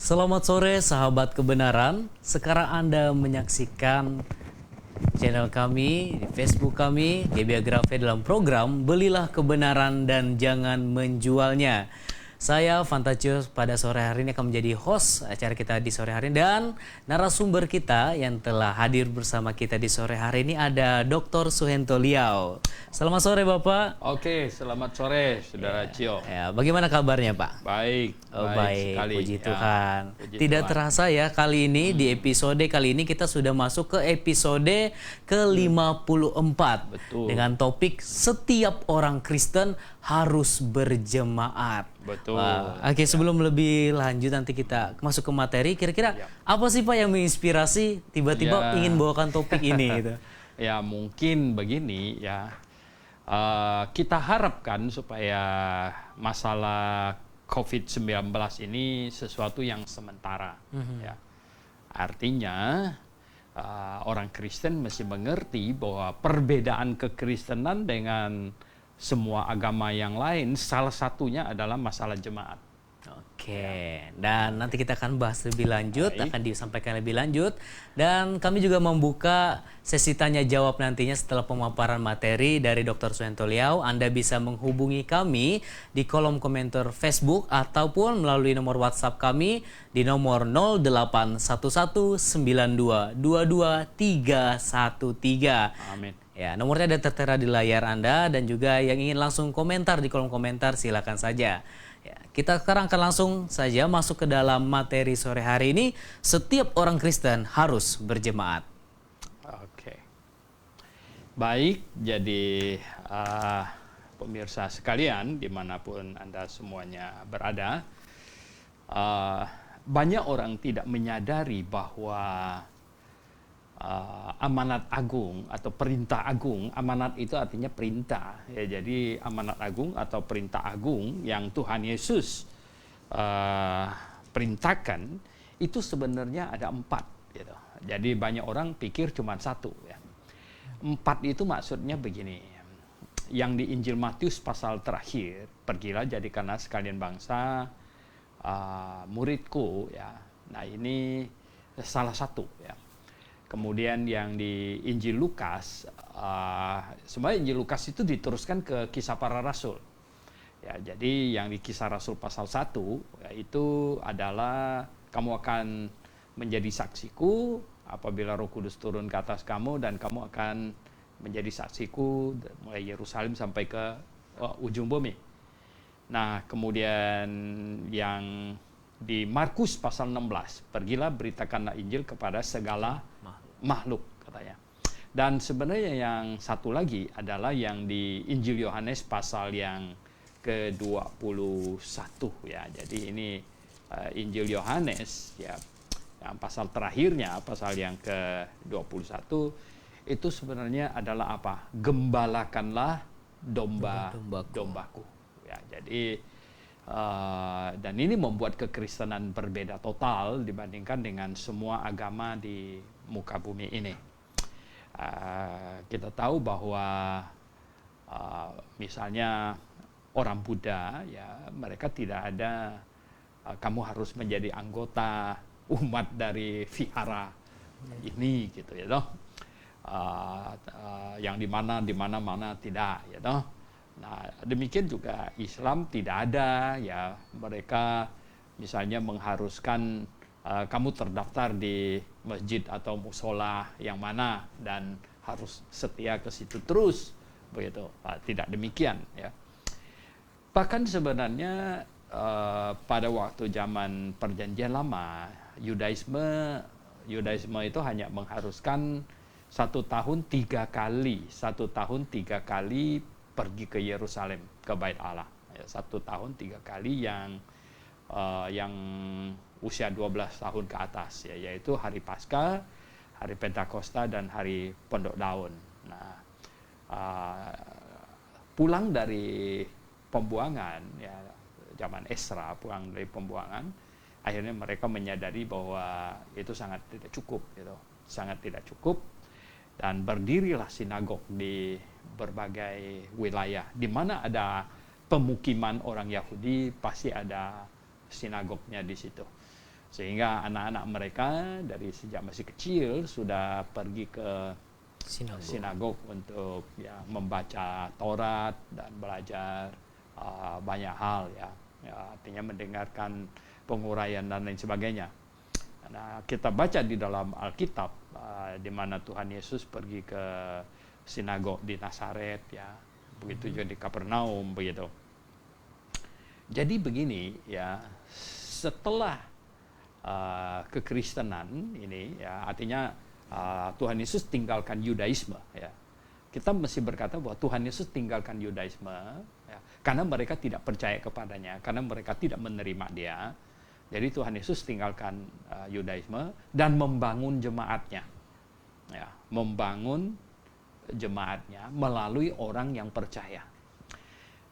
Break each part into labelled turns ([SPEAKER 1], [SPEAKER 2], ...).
[SPEAKER 1] Selamat sore sahabat kebenaran. Sekarang Anda menyaksikan channel kami di Facebook kami, Gebiagrafe dalam program Belilah Kebenaran dan Jangan Menjualnya. Saya Fantatius pada sore hari ini akan menjadi host acara kita di sore hari ini, dan narasumber kita yang telah hadir bersama kita di sore hari ini ada Dr. Suhento Liao. Selamat sore Bapak.
[SPEAKER 2] Oke, selamat sore Saudara Cio.
[SPEAKER 1] Ya, bagaimana kabarnya Pak?
[SPEAKER 2] Baik,
[SPEAKER 1] Baik,
[SPEAKER 2] sekali.
[SPEAKER 1] puji
[SPEAKER 2] Ya,
[SPEAKER 1] Tuhan.
[SPEAKER 2] puji
[SPEAKER 1] Tidak
[SPEAKER 2] Tuhan.
[SPEAKER 1] terasa ya kali ini di episode kali ini kita sudah masuk ke episode ke-54
[SPEAKER 2] Betul.
[SPEAKER 1] dengan topik setiap orang Kristen harus berjemaat.
[SPEAKER 2] Betul.
[SPEAKER 1] Wah, oke, sebelum lebih lanjut nanti kita masuk ke materi, kira-kira apa sih Pak yang menginspirasi tiba-tiba
[SPEAKER 2] Ya.
[SPEAKER 1] ingin bawakan topik ini gitu?
[SPEAKER 2] Ya, mungkin begini ya. Kita harapkan supaya masalah COVID-19 ini sesuatu yang sementara. Ya. Artinya orang Kristen mesti mengerti bahwa perbedaan kekristenan dengan semua agama yang lain salah satunya adalah masalah jemaat.
[SPEAKER 1] Oke, dan nanti kita akan bahas lebih lanjut,
[SPEAKER 2] Baik.
[SPEAKER 1] akan disampaikan lebih lanjut. Dan kami juga membuka sesi tanya jawab nantinya setelah pemaparan materi dari Dr. Suhento Liao. Anda bisa menghubungi kami di kolom komentar Facebook ataupun melalui nomor WhatsApp kami di nomor 081192221313.
[SPEAKER 2] Amin.
[SPEAKER 1] Ya, nomornya ada tertera di layar Anda, dan juga yang ingin langsung komentar di kolom komentar silakan saja. Ya, kita sekarang akan langsung saja masuk ke dalam materi sore hari ini. Setiap orang Kristen harus berjemaat.
[SPEAKER 2] Oke. Baik, jadi pemirsa sekalian dimanapun Anda semuanya berada, banyak orang tidak menyadari bahwa amanat agung atau perintah agung. Amanat itu artinya perintah ya, jadi amanat agung atau perintah agung yang Tuhan Yesus perintahkan itu sebenarnya ada 4 gitu. Jadi banyak orang pikir cuma 1 ya. 4 itu maksudnya begini, yang di Injil Matius pasal terakhir, pergilah jadikanlah sekalian bangsa muridku ya. Nah, ini salah satu ya. Kemudian yang di Injil Lukas, sebenarnya Injil Lukas itu diteruskan ke Kisah Para Rasul. Ya, jadi yang di Kisah Rasul pasal 1 ya, itu adalah kamu akan menjadi saksiku apabila Roh Kudus turun ke atas kamu, dan kamu akan menjadi saksiku mulai Yerusalem sampai ke ujung bumi. Nah, kemudian yang di Markus pasal 16, pergilah beritakanlah Injil kepada segala makhluk katanya. Dan sebenarnya yang satu lagi adalah yang di Injil Yohanes pasal yang ke-21 ya. Jadi ini Injil Yohanes ya, yang pasal terakhirnya, pasal yang ke-21 itu sebenarnya adalah apa? Gembalakanlah dombaku. Ya, jadi dan ini membuat kekristenan berbeda total dibandingkan dengan semua agama di muka bumi ini. Kita tahu bahwa misalnya orang Buddha ya, mereka tidak ada kamu harus menjadi anggota umat dari vihara ini gitu ya toh. Yang di mana tidak ya toh. Nah, demikian juga Islam tidak ada ya, mereka misalnya mengharuskan kamu terdaftar di masjid atau musola yang mana dan harus setia ke situ terus begitu. Tidak demikian ya. Bahkan sebenarnya pada waktu zaman Perjanjian Lama, Yudaisme itu hanya mengharuskan 1 tahun 3 kali pergi ke Yerusalem, ke Bait Allah. Ya, 1 tahun 3 kali yang usia 12 tahun ke atas ya, yaitu hari Paskah, hari Pentakosta, dan hari Pondok Daun. Nah, pulang dari pembuangan ya, zaman Esra, pulang dari pembuangan, akhirnya mereka menyadari bahwa itu sangat tidak cukup gitu, sangat tidak cukup, dan berdirilah sinagog di berbagai wilayah di mana ada pemukiman orang Yahudi, pasti ada sinagognya di situ. Sehingga anak-anak mereka dari sejak masih kecil sudah pergi ke sinagog untuk ya membaca Taurat dan belajar banyak hal ya, artinya mendengarkan penguraian dan lain sebagainya. Nah, kita baca di dalam Alkitab di mana Tuhan Yesus pergi ke sinagog di Nazaret ya, begitu juga di Kapernaum begitu. Jadi begini ya, setelah kekristenan ini ya, artinya Tuhan Yesus tinggalkan Yudaisme ya. Kita mesti berkata bahwa Tuhan Yesus tinggalkan Yudaisme ya, karena mereka tidak percaya kepadanya, karena mereka tidak menerima Dia. Jadi Tuhan Yesus tinggalkan Yudaisme dan membangun jemaatnya. Ya, membangun jemaatnya melalui orang yang percaya.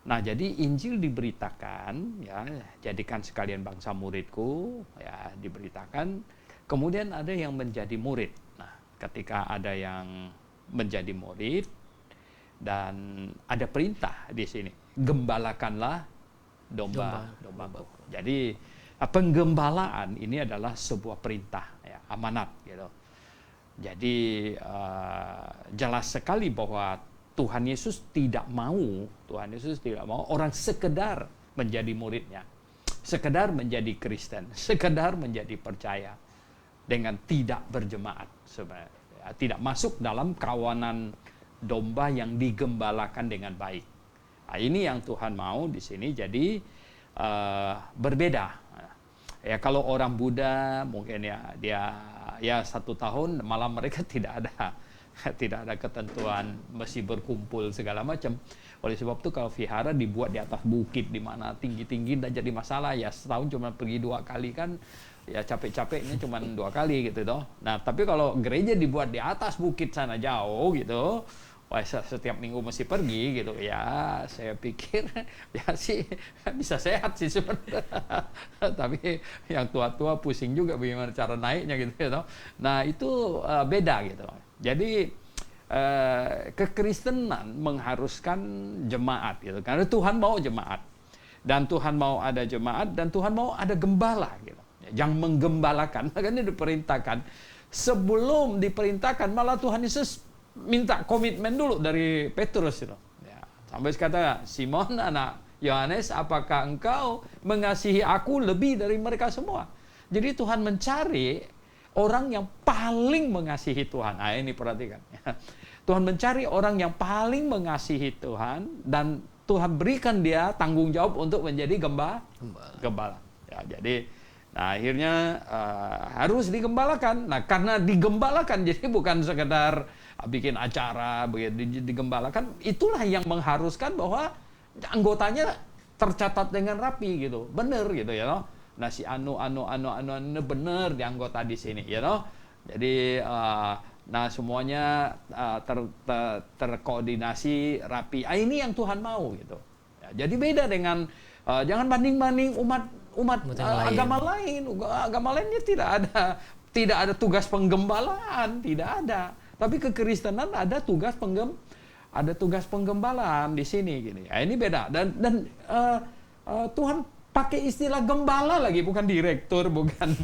[SPEAKER 2] Nah, jadi Injil diberitakan ya, jadikan sekalian bangsa muridku ya, diberitakan. Kemudian ada yang menjadi murid. Nah, ketika ada yang menjadi murid dan ada perintah di sini, gembalakanlah domba-dombaku. Jadi penggembalaan ini adalah sebuah perintah ya, amanat gitu. Jadi jelas sekali bahwa Tuhan Yesus tidak mau orang sekedar menjadi muridnya, sekedar menjadi Kristen, sekedar menjadi percaya dengan tidak berjemaat, sebenarnya tidak masuk dalam kawanan domba yang digembalakan dengan baik. Nah, ini yang Tuhan mau di sini. Jadi berbeda. Ya, kalau orang Buddha mungkin ya dia ya 1 tahun malam mereka tidak ada ketentuan mesti berkumpul segala macam. Oleh sebab itu kalau vihara dibuat di atas bukit di mana tinggi-tinggi dan jadi masalah ya, setahun cuma pergi 2 kali kan ya, capek-capeknya cuma 2 kali gitu toh. Nah, tapi kalau gereja dibuat di atas bukit sana jauh gitu, wah, setiap minggu mesti pergi gitu ya, saya pikir ya sih bisa sehat sih sebenarnya. Tapi yang tua-tua pusing juga bagaimana cara naiknya gitu ya. Nah, itu beda gitu. Jadi kekristenan mengharuskan jemaat gitu, karena Tuhan mau jemaat, dan Tuhan mau ada jemaat, dan Tuhan mau ada gembala gitu yang menggembalakan. Makanya diperintahkan, sebelum diperintahkan malah Tuhan Yesus minta komitmen dulu dari Petrus itu. Ya, sampai kata, Simon anak Yohanes, apakah engkau mengasihi aku lebih dari mereka semua? Jadi Tuhan mencari orang yang paling mengasihi Tuhan. Nah, ini perhatikan. Tuhan mencari orang yang paling mengasihi Tuhan, dan Tuhan berikan dia tanggung jawab untuk menjadi gembala. Ya, jadi nah, akhirnya harus digembalakan. Nah, karena digembalakan, jadi bukan sekedar bikin acara, digembalakan, itulah yang mengharuskan bahwa anggotanya tercatat dengan rapi gitu, bener gitu ya, no? Nah, si anu bener di anggota di sini, ya, no? Jadi nah semuanya terkoordinasi rapi. Ini yang Tuhan mau gitu. Ya, jadi beda dengan jangan banding-banding umat agama lain. Agama lainnya tidak ada tugas penggembalaan, tidak ada. Tapi kekristenan ada tugas penggembalaan di sini gini. Ya, ini beda, dan Tuhan pakai istilah gembala lagi, bukan direktur, bukan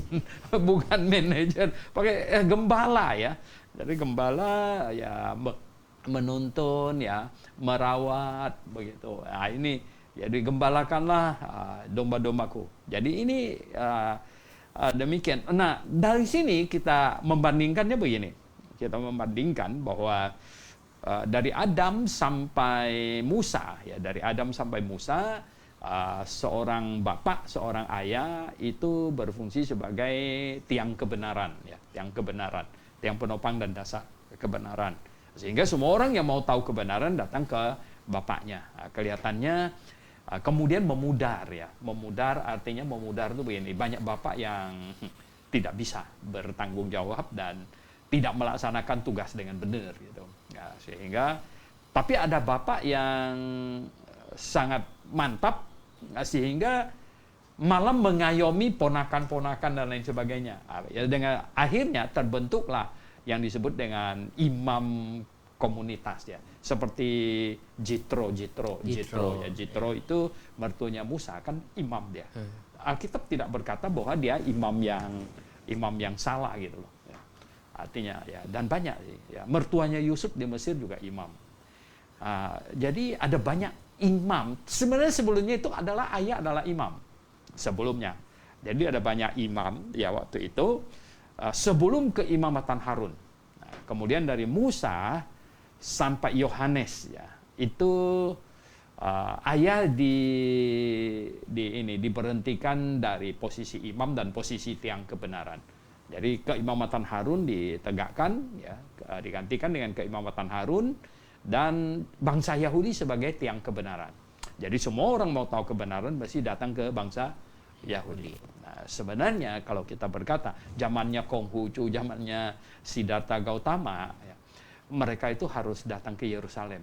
[SPEAKER 2] manajer, pakai gembala ya. Jadi gembala ya menuntun ya, merawat begitu. Nah, ini jadi gembalakanlah domba-dombaku. Jadi ini demikian. Nah, dari sini kita membandingkannya begini. Kita membandingkan bahwa dari Adam sampai Musa, ya, dari Adam sampai Musa, seorang bapak, seorang ayah itu berfungsi sebagai tiang kebenaran, ya, tiang penopang dan dasar kebenaran. Sehingga semua orang yang mau tahu kebenaran datang ke bapaknya. Nah, kelihatannya kemudian memudar, ya, memudar artinya memudar itu begini, banyak bapak yang tidak bisa bertanggung jawab dan tidak melaksanakan tugas dengan benar gitu. Ya, sehingga tapi ada bapak yang sangat mantap sehingga malah mengayomi ponakan-ponakan dan lain sebagainya. Ya, dengan akhirnya terbentuklah yang disebut dengan imam komunitas ya. Seperti Jitro ya. Jitro itu mertuanya Musa, kan imam dia. Alkitab tidak berkata bahwa dia imam yang salah gitu loh. Ya. Artinya ya, dan banyak ya, mertuanya Yusuf di Mesir juga imam. Jadi ada banyak imam. Sebenarnya sebelumnya itu adalah ayah adalah imam sebelumnya. Jadi ada banyak imam ya waktu itu sebelum keimamatan Harun. Nah, kemudian dari Musa sampai Yohanes ya itu ayah diberhentikan dari posisi imam dan posisi tiang kebenaran. Jadi keimamatan Harun ditegakkan ya, digantikan dengan keimamatan Harun dan bangsa Yahudi sebagai tiang kebenaran. Jadi semua orang mau tahu kebenaran pasti datang ke bangsa Yahudi. Nah, sebenarnya kalau kita berkata zamannya Konghucu, zamannya Siddhartha Gautama ya, mereka itu harus datang ke Yerusalem.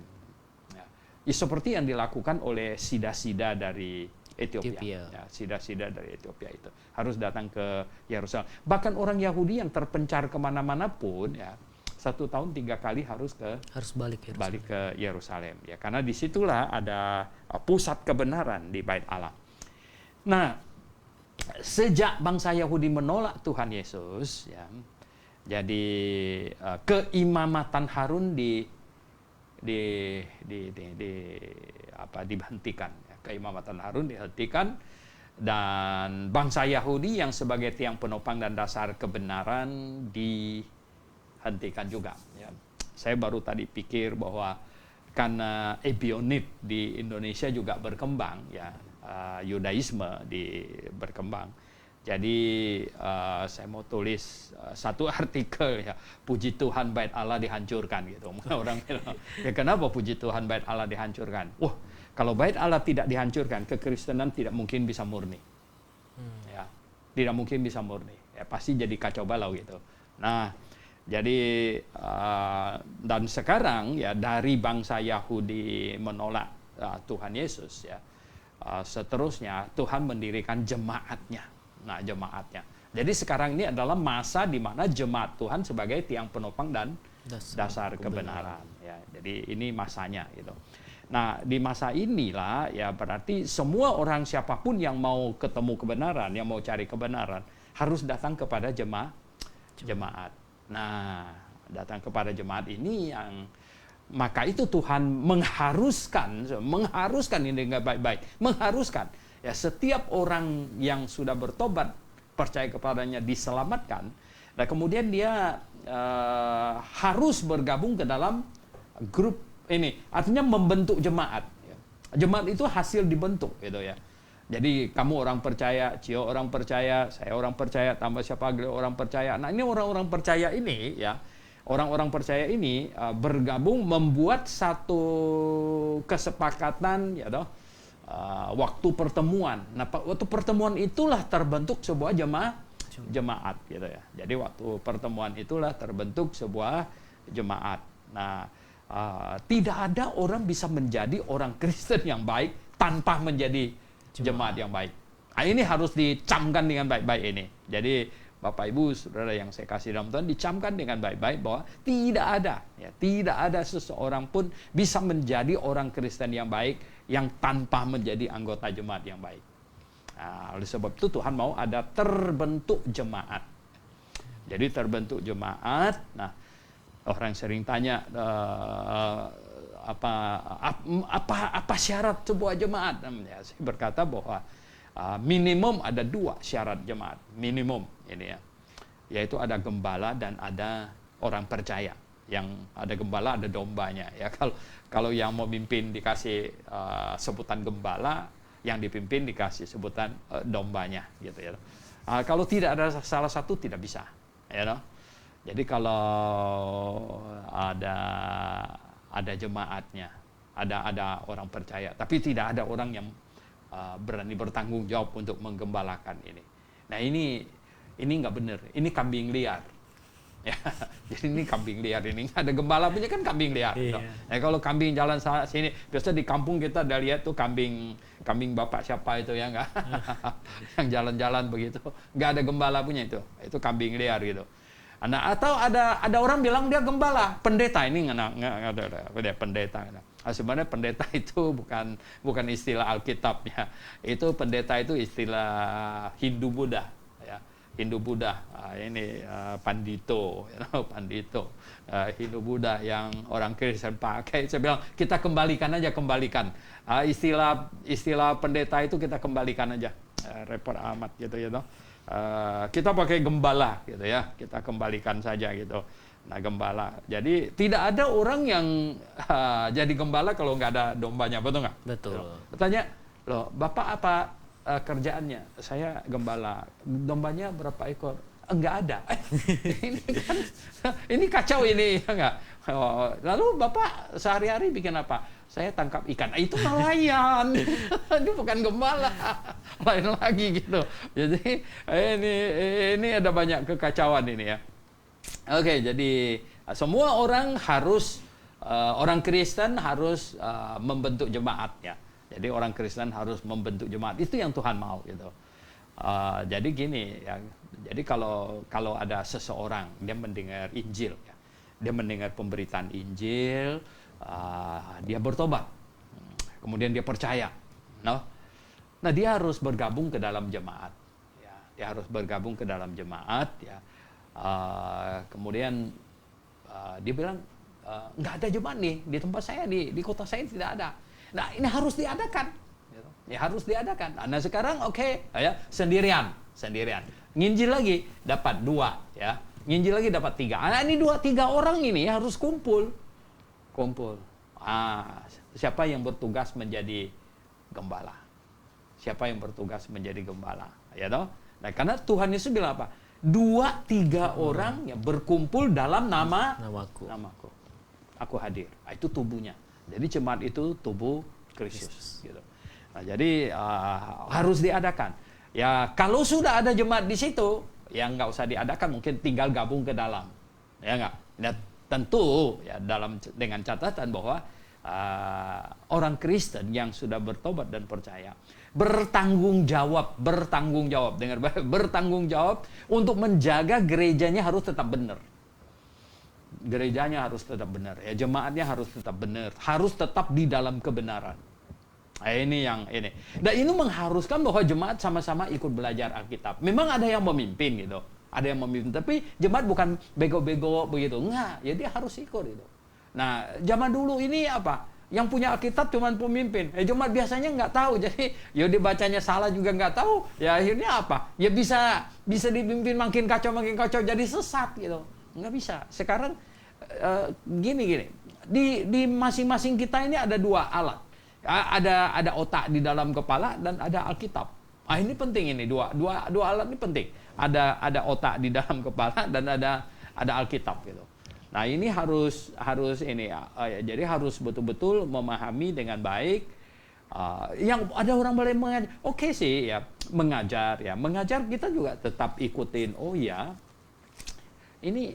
[SPEAKER 2] Ya, seperti yang dilakukan oleh sida-sida dari Ethiopia. Ya, sida-sida dari Ethiopia itu harus datang ke Yerusalem. Bahkan orang Yahudi yang terpencar kemana-mana pun, ya 1 tahun 3 kali harus balik ke Yerusalem. Ya, karena disitulah ada pusat kebenaran di Bait Allah. Nah, sejak bangsa Yahudi menolak Tuhan Yesus, ya, jadi keimamatan Harun dihentikan. Keimamatan Harun dihentikan dan bangsa Yahudi yang sebagai tiang penopang dan dasar kebenaran dihentikan juga. Ya. Saya baru tadi pikir bahwa karena Ebionit di Indonesia juga berkembang, ya, Yudaisme berkembang. Jadi saya mau tulis satu artikel ya, puji Tuhan Bait Allah dihancurkan gitu. Orang bilang, ya kenapa puji Tuhan Bait Allah dihancurkan? Wah, kalau Bait Allah tidak dihancurkan, kekristenan tidak mungkin bisa murni. Ya, tidak mungkin bisa murni. Ya, pasti jadi kacau balau gitu. Nah, jadi dan sekarang ya dari bangsa Yahudi menolak Tuhan Yesus ya, seterusnya Tuhan mendirikan jemaatnya. Nah, jemaatnya. Jadi sekarang ini adalah masa di mana jemaat Tuhan sebagai tiang penopang dan dasar kebenaran. Ya, jadi ini masanya gitu. Nah, di masa inilah ya berarti semua orang siapapun yang mau ketemu kebenaran, yang mau cari kebenaran harus datang kepada jemaat. Nah, datang kepada jemaat ini yang maka itu Tuhan mengharuskan ini dengan baik-baik, mengharuskan ya setiap orang yang sudah bertobat percaya kepadanya diselamatkan, dan kemudian dia harus bergabung ke dalam grup ini, artinya membentuk jemaat. Jemaat itu hasil dibentuk gitu ya. Jadi kamu orang percaya, Cio orang percaya, saya orang percaya, tambah siapa lagi orang percaya. Nah, ini orang-orang percaya ini ya, orang-orang percaya ini bergabung membuat satu kesepakatan ya toh. Waktu pertemuan. Nah, waktu pertemuan itulah terbentuk sebuah jemaat gitu ya. Jadi waktu pertemuan itulah terbentuk sebuah jemaat. Nah, tidak ada orang bisa menjadi orang Kristen yang baik tanpa menjadi jemaat yang baik. Nah, ini harus dicamkan dengan baik-baik ini. Jadi Bapak Ibu Saudara yang saya kasih dalam Tuhan, dicamkan dengan baik-baik bahwa tidak ada seseorang pun bisa menjadi orang Kristen yang baik yang tanpa menjadi anggota jemaat yang baik. Nah, oleh sebab itu Tuhan mau ada terbentuk jemaat. Jadi terbentuk jemaat. Nah, orang sering tanya apa syarat sebuah jemaat? Ya, saya berkata bahwa minimum ada 2 syarat jemaat, minimum ini ya, yaitu ada gembala dan ada orang percaya. Yang ada gembala ada dombanya ya. Kalau yang mau mimpin dikasih sebutan gembala, yang dipimpin dikasih sebutan dombanya gitu ya. Kalau tidak ada salah satu tidak bisa ya no? Jadi kalau ada jemaatnya, ada orang percaya, tapi tidak ada orang yang berani bertanggung jawab untuk menggembalakan ini. Nah, ini nggak benar. Ini kambing liar. Ya, jadi ini kambing liar, ini nggak ada gembala punya kan kambing liar. Iya. Nah, kalau kambing jalan sana sini, biasa di kampung kita ada lihat tuh kambing bapak siapa itu ya nggak, yang jalan-jalan begitu, nggak ada gembala punya itu kambing liar gitu. Nah, atau ada orang bilang dia gembala, pendeta. Ini nggak ada pendeta. Sebenarnya pendeta itu bukan istilah Alkitab ya. Itu pendeta itu istilah Hindu Buddha ya. Hindu Buddha ini pandito, pandito. Hindu Buddha yang orang Kristen pakai. Saya bilang kita kembalikan. Istilah pendeta itu kita kembalikan aja. Repot amat gitu ya. Kita pakai gembala gitu ya. Kita kembalikan saja gitu. Nah, gembala. Jadi tidak ada orang yang jadi gembala kalau nggak ada dombanya, betul nggak?
[SPEAKER 1] Betul.
[SPEAKER 2] Tanya, loh, Bapak apa kerjaannya? Saya gembala. Dombanya berapa ekor? Enggak ada. Ini kan, ini kacau ini, ya nggak? Lalu Bapak sehari-hari bikin apa? Saya tangkap ikan. Itu nelayan. Ini bukan gembala. Lain lagi gitu. Jadi ini ada banyak kekacauan ini ya. Oke, jadi semua orang harus orang Kristen harus membentuk jemaat ya. Jadi orang Kristen harus membentuk jemaat. Itu yang Tuhan mau gitu. Jadi gini ya. Jadi kalau ada seseorang dia mendengar Injil ya. Dia mendengar pemberitaan Injil, dia bertobat. Kemudian dia percaya. Nah, dia harus bergabung ke dalam jemaat. Ya, dia harus bergabung ke dalam jemaat ya. Kemudian dia bilang nggak ada jemaat nih di tempat saya di kota saya tidak ada. Nah, ini harus diadakan, ya harus diadakan. Nah, sekarang oke, ya sendirian. Nginjil lagi dapat 2, ya. Nginjil lagi dapat 3. Nah, ini 2-3 orang ini harus kumpul. Siapa yang bertugas menjadi gembala? Siapa yang bertugas menjadi gembala? Ya toh? Nah, karena Tuhan Yesus bilang apa? 2-3 orang yang berkumpul dalam namaku. Aku hadir. Itu tubuhnya. Jadi jemaat itu tubuh Kristus. Gitu. Nah, jadi harus diadakan. Ya kalau sudah ada jemaat di situ, ya nggak usah diadakan. Mungkin tinggal gabung ke dalam. Ya nggak. Dan tentu ya dengan catatan bahwa orang Kristen yang sudah bertobat dan percaya bertanggung jawab dengar baik, bertanggung jawab untuk menjaga gerejanya harus tetap benar. Gerejanya harus tetap benar, ya jemaatnya harus tetap benar, harus tetap di dalam kebenaran. Nah, ini yang ini. Dan ini mengharuskan bahwa jemaat sama-sama ikut belajar Alkitab. Memang ada yang memimpin gitu. Ada yang memimpin, tapi jemaat bukan bego-bego begitu. Enggak, ya dia harus ikut itu. Nah, zaman dulu ini apa? Yang punya Alkitab cuma pemimpin. Jemaat biasanya nggak tahu. Jadi, ya dibacanya salah juga nggak tahu. Ya akhirnya apa? Ya bisa dipimpin makin kacau, jadi sesat gitu. Nggak bisa. Sekarang gini. Di masing-masing kita ini ada 2 alat. Ada otak di dalam kepala dan ada Alkitab. Ini penting ini. Dua alat ini penting. Ada otak di dalam kepala dan ada Alkitab gitu. Nah, ini harus ini ya. Jadi harus betul-betul memahami dengan baik. Yang ada orang boleh mengajar. Oke sih ya, mengajar ya. Mengajar kita juga tetap ikutin. Oh ya. Ini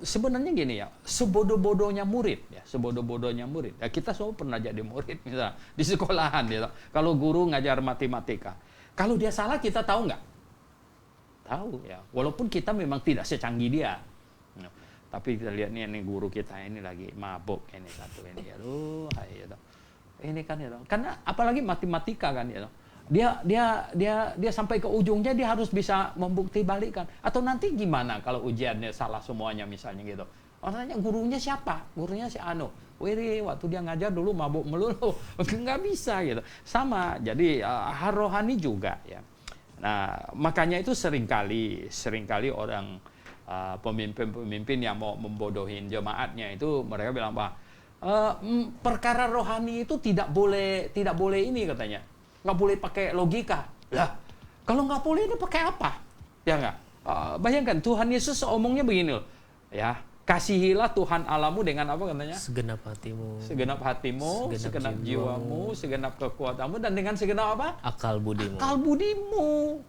[SPEAKER 2] sebenarnya gini ya, sebodoh-bodohnya murid ya, Ya, kita semua pernah jadi murid misalnya di sekolahan ya. Kalau guru ngajar matematika, kalau dia salah kita tahu nggak? Tahu ya. Walaupun kita memang tidak secanggih dia. Tapi kita lihat nih guru kita ini lagi mabuk ini satu ini. Aduh, ya. Ini kan ya. Karena apalagi matematika kan ya. Dia sampai ke ujungnya dia harus bisa membukti balikan. Atau nanti gimana kalau ujiannya salah semuanya misalnya gitu. Orangnya gurunya siapa? Gurunya si Anu. Wih, waktu dia ngajar dulu mabuk melulu. Nggak bisa gitu. Sama. Jadi rohani juga ya. Nah, makanya itu seringkali orang pemimpin yang mau membodohin jemaatnya itu mereka bilang bahwa perkara rohani itu tidak boleh ini katanya. Nggak boleh pakai logika. Lah, kalau nggak boleh ini pakai apa? Ya nggak? Bayangkan Tuhan Yesus omongnya begini loh. Ya, kasihilah Tuhan Allahmu dengan apa katanya?
[SPEAKER 1] Segenap hatimu,
[SPEAKER 2] segenap jiwamu, segenap kekuatanmu, dan dengan segenap apa?
[SPEAKER 1] Akal budimu.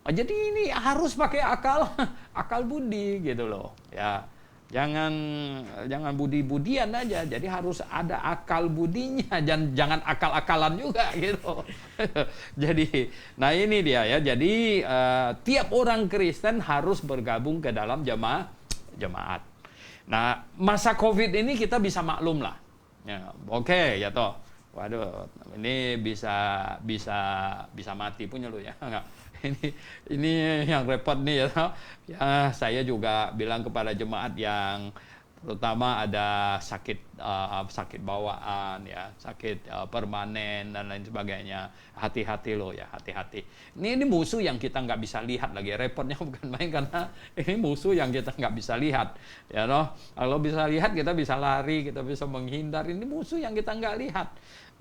[SPEAKER 2] Jadi ini harus pakai akal budi gitu loh. Ya, Jangan budi-budian aja. Jadi harus ada akal budinya, jangan akal-akalan juga gitu. Jadi, nah ini dia ya. Jadi tiap orang Kristen harus bergabung ke dalam jemaat. Nah, masa Covid ini kita bisa maklum lah. Ya, oke, ya toh. Waduh, ini bisa mati punya lu ya. Enggak. Ini yang repot nih ya. Ya, saya juga bilang kepada jemaat yang terutama ada sakit bawaan ya, sakit permanen dan lain sebagainya. Hati-hati loh ya, hati-hati. Ini musuh yang kita nggak bisa lihat lagi. Repotnya bukan main karena ini musuh yang kita nggak bisa lihat. Ya loh, kalau bisa lihat kita bisa lari, kita bisa menghindar. Ini musuh yang kita nggak lihat.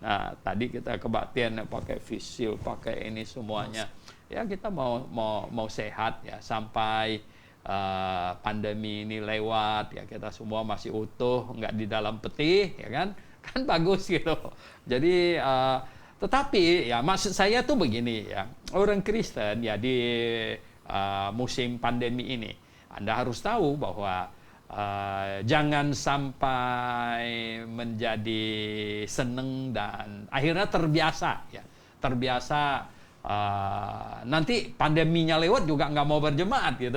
[SPEAKER 2] Nah, tadi kita kebaktian pakai visil, pakai ini semuanya. Ya kita mau sehat ya sampai pandemi ini lewat ya, kita semua masih utuh, nggak di dalam peti ya kan bagus gitu. Jadi tetapi ya maksud saya tuh begini ya, orang Kristen ya di musim pandemi ini Anda harus tahu bahwa jangan sampai menjadi seneng dan akhirnya terbiasa ya, nanti pandeminya lewat juga nggak mau berjemaat gitu.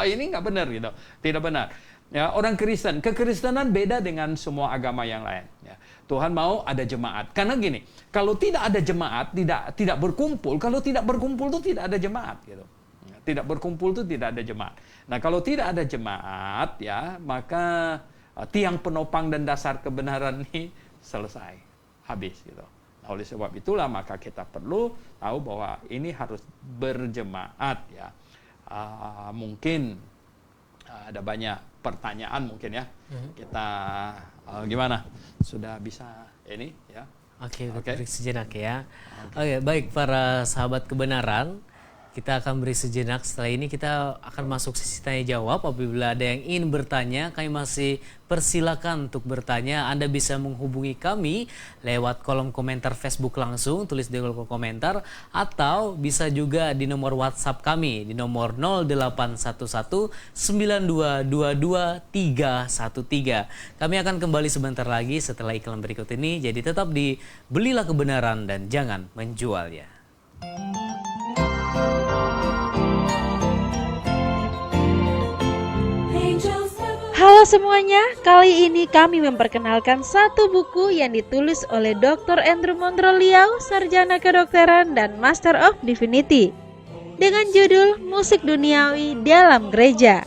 [SPEAKER 2] Ini nggak benar gitu, tidak benar. Ya, orang Kristen, kekristenan beda dengan semua agama yang lain. Ya. Tuhan mau ada jemaat. Karena gini, kalau tidak ada jemaat, tidak berkumpul. Kalau tidak berkumpul itu tidak ada jemaat gitu. Tidak berkumpul itu tidak ada jemaat. Nah, kalau tidak ada jemaat ya, maka tiang penopang dan dasar kebenaran ini selesai, habis gitu. Oleh sebab itulah maka kita perlu tahu bahwa ini harus berjemaat ya. Mungkin ada banyak pertanyaan mungkin ya. Kita gimana? Sudah bisa ini ya?
[SPEAKER 1] Oke. Beri sejenak ya. Oke, baik para sahabat kebenaran. Kita akan beri sejenak, setelah ini kita akan masuk sesi tanya jawab. Apabila ada yang ingin bertanya, kami masih persilakan untuk bertanya. Anda bisa menghubungi kami lewat kolom komentar Facebook langsung, tulis di kolom komentar, atau bisa juga di nomor WhatsApp kami di nomor 0811 9222 313. Kami akan kembali sebentar lagi setelah iklan berikut ini. Jadi tetap di Belilah Kebenaran dan jangan menjualnya.
[SPEAKER 3] Halo semuanya, kali ini kami memperkenalkan satu buku yang ditulis oleh Dr. Andrew Monroe Liao, sarjana kedokteran dan Master of Divinity, dengan judul Musik Duniawi dalam Gereja.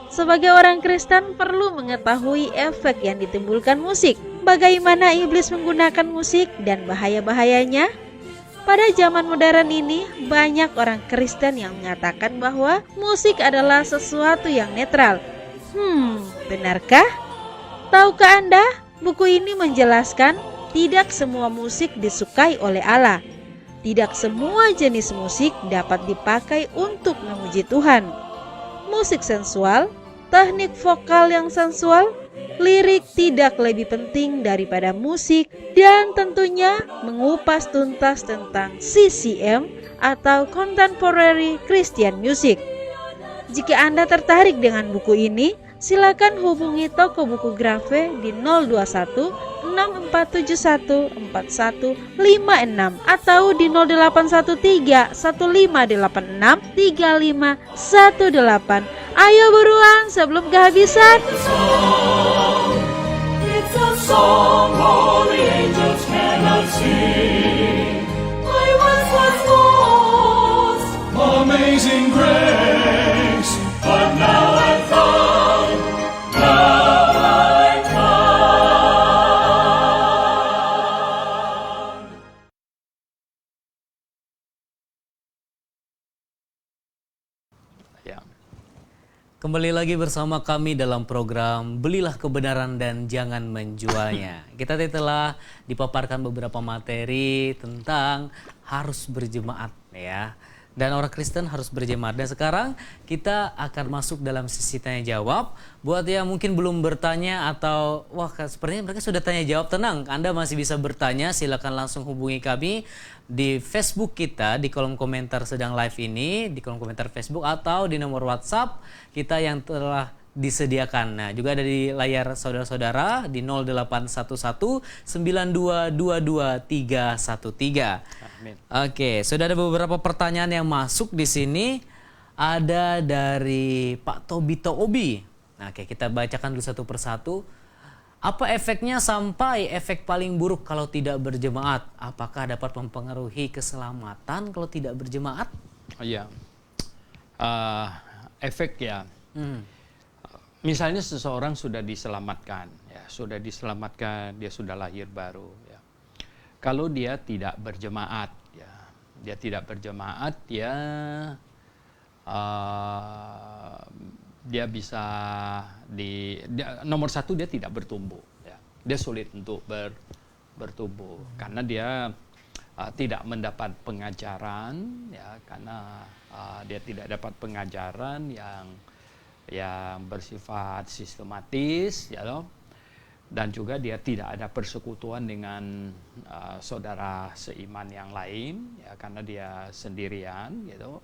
[SPEAKER 3] Sebagai orang Kristen perlu mengetahui efek yang ditimbulkan musik, bagaimana iblis menggunakan musik dan bahaya-bahayanya. Pada zaman modern ini, banyak orang Kristen yang mengatakan bahwa musik adalah sesuatu yang netral. Benarkah? Tahukah Anda, buku ini menjelaskan tidak semua musik disukai oleh Allah. Tidak semua jenis musik dapat dipakai untuk memuji Tuhan. Musik sensual, teknik vokal yang sensual, lirik tidak lebih penting daripada musik, dan tentunya mengupas tuntas tentang CCM atau Contemporary Christian Music. Jika Anda tertarik dengan buku ini, silakan hubungi toko buku Grafe di 021 6471 4156 atau di 0813 1586 3518. Ayo buruan sebelum kehabisan. It's a song all the angels cannot sing. I once was lost, amazing grace, but now I'm found, now I'm found.
[SPEAKER 2] Ya.
[SPEAKER 1] Kembali lagi bersama kami dalam program Belilah Kebenaran dan Jangan Menjualnya. Kita telah dipaparkan beberapa materi tentang harus berjemaat ya. Dan orang Kristen harus berjemaat. Dan sekarang kita akan masuk dalam sesi tanya jawab. Buat yang mungkin belum bertanya atau wah sepertinya mereka sudah tanya jawab, tenang, Anda masih bisa bertanya. Silakan langsung hubungi kami di Facebook kita di kolom komentar sedang live ini, di kolom komentar Facebook atau di nomor WhatsApp kita yang telah disediakan. Nah, juga ada di layar saudara-saudara di 0811 9222 313.
[SPEAKER 2] Amin.
[SPEAKER 1] Oke, sudah ada beberapa pertanyaan yang masuk di sini. Ada dari Pak Tobito Obi. Nah, oke, kita bacakan dulu satu persatu. Apa efeknya sampai efek paling buruk kalau tidak berjemaat? Apakah dapat mempengaruhi keselamatan kalau tidak berjemaat?
[SPEAKER 2] Oh, iya. Efek ya. Misalnya seseorang sudah diselamatkan, ya, dia sudah lahir baru, ya. Kalau dia tidak berjemaat, ya, dia bisa nomor satu dia tidak bertumbuh, ya. Dia sulit untuk bertumbuh karena dia tidak mendapat pengajaran, ya, karena dia tidak dapat pengajaran yang bersifat sistematis, ya loh. Dan juga dia tidak ada persekutuan dengan saudara seiman yang lain, ya, karena dia sendirian, gitu.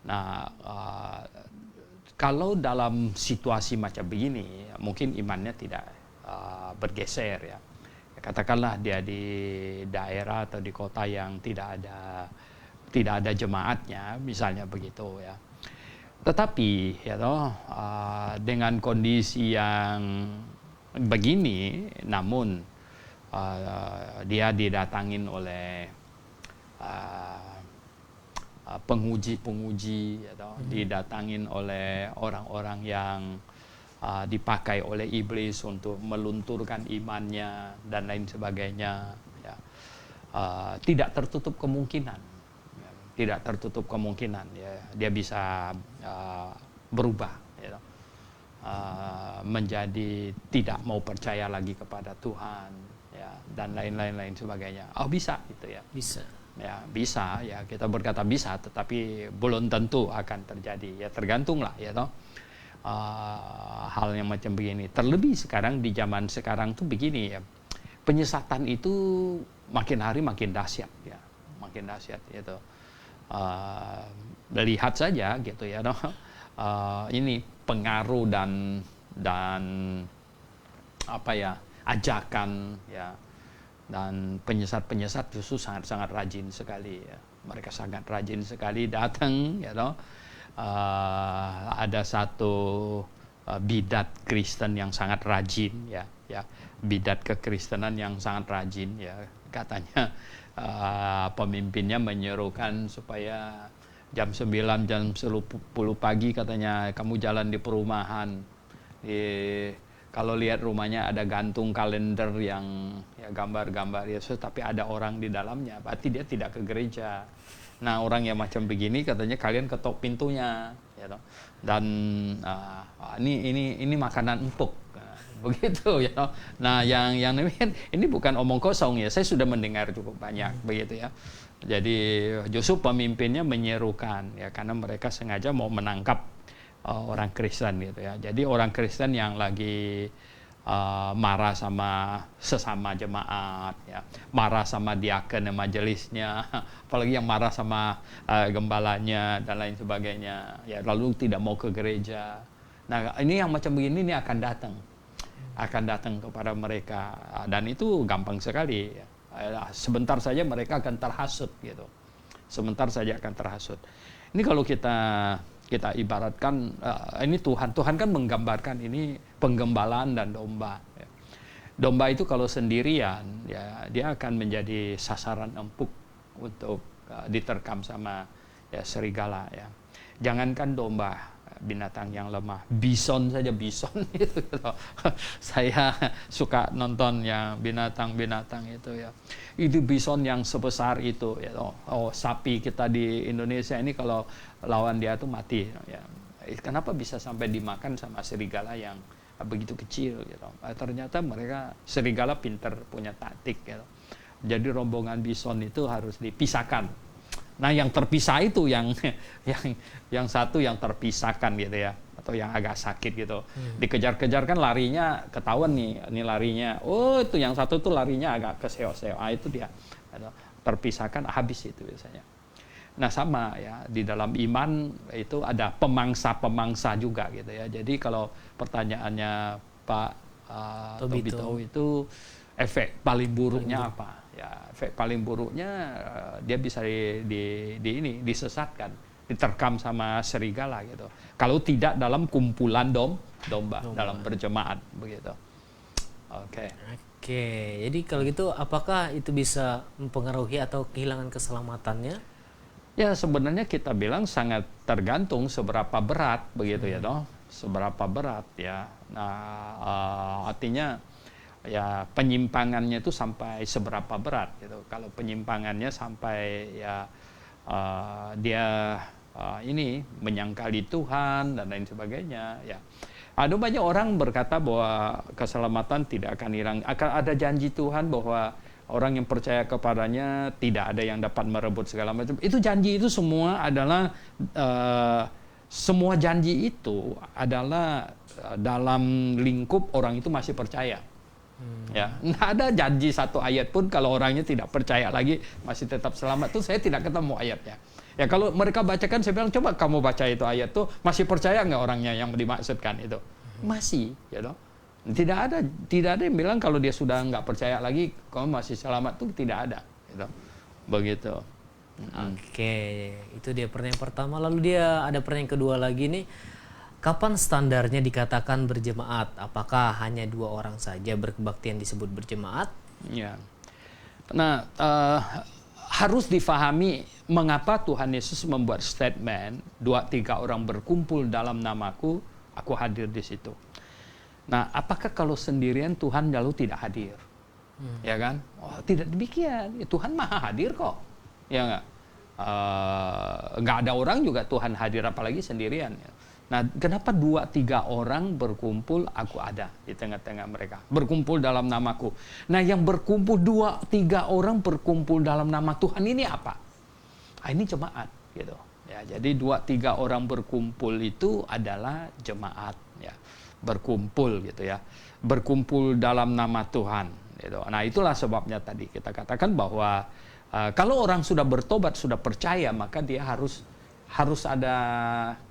[SPEAKER 2] Nah, kalau dalam situasi macam begini, mungkin imannya tidak bergeser, ya. Katakanlah dia di daerah atau di kota yang tidak ada jemaatnya, misalnya begitu, ya. Tetapi, ya toh, dengan kondisi yang begini, namun dia didatangin oleh penguji-penguji, ya toh, didatangin oleh orang-orang yang dipakai oleh iblis untuk melunturkan imannya dan lain sebagainya, ya. Tidak tertutup kemungkinan, ya, dia bisa berubah, ya, menjadi tidak mau percaya lagi kepada Tuhan, ya, dan lain sebagainya. Bisa gitu, ya. Bisa, ya, kita berkata bisa, tetapi belum tentu akan terjadi, ya, tergantung lah, ya toh. Hal yang macam begini. Terlebih sekarang di zaman sekarang tuh begini, ya. Penyesatan itu makin hari makin dahsyat, ya. Makin dahsyat, gitu. Lihat saja, gitu, ya, no? Ini pengaruh dan apa ya, ajakan, ya, dan penyesat justru sangat rajin sekali, ya. Mereka sangat rajin sekali datang, ya, no? Ada satu bidat Kristen yang sangat rajin, ya, bidat kekristenan yang sangat rajin, ya. Katanya pemimpinnya menyerukan supaya jam 9, jam 10 pagi katanya kamu jalan di perumahan. Kalau lihat rumahnya ada gantung kalender yang, ya, gambar-gambar Yesus, tapi ada orang di dalamnya, berarti dia tidak ke gereja. Nah, orang yang macam begini katanya kalian ketok pintunya, ya, dan ini makanan empuk. Begitu, ya. Nah, yang ini bukan omong kosong, ya. Saya sudah mendengar cukup banyak, begitu, ya. Jadi justru pemimpinnya menyerukan, ya, karena mereka sengaja mau menangkap orang Kristen, gitu, ya. Jadi orang Kristen yang lagi marah sama sesama jemaat, ya, marah sama diaken majelisnya, apalagi yang marah sama gembalanya dan lain sebagainya, ya, lalu tidak mau ke gereja. Nah, ini yang macam begini ini akan datang kepada mereka, dan itu gampang sekali, ya. Sebentar saja mereka akan terhasut, gitu. Sebentar saja akan terhasut. Ini kalau kita ibaratkan, ini Tuhan kan menggambarkan ini penggembalaan dan domba, ya. Domba itu kalau sendirian, ya, dia akan menjadi sasaran empuk untuk diterkam sama, ya, serigala, ya. Jangankan domba, binatang yang lemah, bison itu, gitu. Saya suka nonton yang binatang itu, ya. Itu bison yang sebesar itu, ya. Sapi kita di Indonesia ini kalau lawan dia tuh mati, ya. Kenapa bisa sampai dimakan sama serigala yang begitu kecil, gitu. Ternyata mereka serigala pinter, punya taktik, gitu. Jadi rombongan bison itu harus dipisahkan. Nah, yang terpisah itu yang satu yang terpisahkan, gitu, ya, atau yang agak sakit, gitu. Dikejar-kejar kan larinya ketahuan nih, ini larinya. Oh, itu yang satu tuh larinya agak keseok-seok. Itu dia terpisahkan, habis itu biasanya. Nah sama ya, di dalam iman itu ada pemangsa-pemangsa juga gitu ya. Jadi kalau pertanyaannya Pak Tobito itu efek paling buruknya apa? Ya, efek paling buruknya dia bisa disesatkan, diterkam sama serigala gitu. Kalau tidak dalam kumpulan domba dalam berjemaat begitu. Oke.
[SPEAKER 1] Oke, jadi kalau gitu apakah itu bisa mempengaruhi atau kehilangan keselamatannya?
[SPEAKER 2] Ya sebenarnya kita bilang sangat tergantung seberapa berat begitu ya toh, seberapa berat ya. Nah artinya ya penyimpangannya itu sampai seberapa berat gitu. Kalau penyimpangannya sampai ya dia ini menyangkali Tuhan dan lain sebagainya ya. Ada banyak orang berkata bahwa keselamatan tidak akan hilang, akan ada janji Tuhan bahwa orang yang percaya kepadanya tidak ada yang dapat merebut segala macam. Itu janji itu semua adalah semua janji itu adalah dalam lingkup orang itu masih percaya. Ya, nggak ada janji satu ayat pun kalau orangnya tidak percaya lagi masih tetap selamat. Tuh saya tidak ketemu ayatnya. Ya kalau mereka bacakan saya bilang coba kamu baca itu ayat tuh masih percaya nggak orangnya yang dimaksudkan itu? Masih, ya toh. Tidak ada yang bilang kalau dia sudah nggak percaya lagi kamu masih selamat tuh tidak ada gitu. Begitu.
[SPEAKER 1] Oke, itu dia pertanyaan pertama. Lalu dia ada pertanyaan kedua lagi nih, kapan standarnya dikatakan berjemaat? Apakah hanya 2 orang saja berkebaktian disebut berjemaat?
[SPEAKER 2] Ya. Nah harus difahami mengapa Tuhan Yesus membuat statement 2-3 orang berkumpul dalam namaku aku hadir di situ. Nah, apakah kalau sendirian Tuhan lalu tidak hadir? Ya kan? Oh, tidak demikian. Ya, Tuhan maha hadir kok. Ya nggak? Nggak ada orang juga Tuhan hadir, apalagi sendirian. Ya. Nah, kenapa 2-3 orang berkumpul, aku ada di tengah-tengah mereka. Berkumpul dalam namaku. Nah, yang berkumpul 2-3 orang berkumpul dalam nama Tuhan ini apa? Ini jemaat. Gitu. Ya, jadi 2-3 orang berkumpul itu adalah jemaat. Ya. Berkumpul gitu ya, berkumpul dalam nama Tuhan gitu. Nah itulah sebabnya tadi kita katakan bahwa kalau orang sudah bertobat, sudah percaya, maka dia harus ada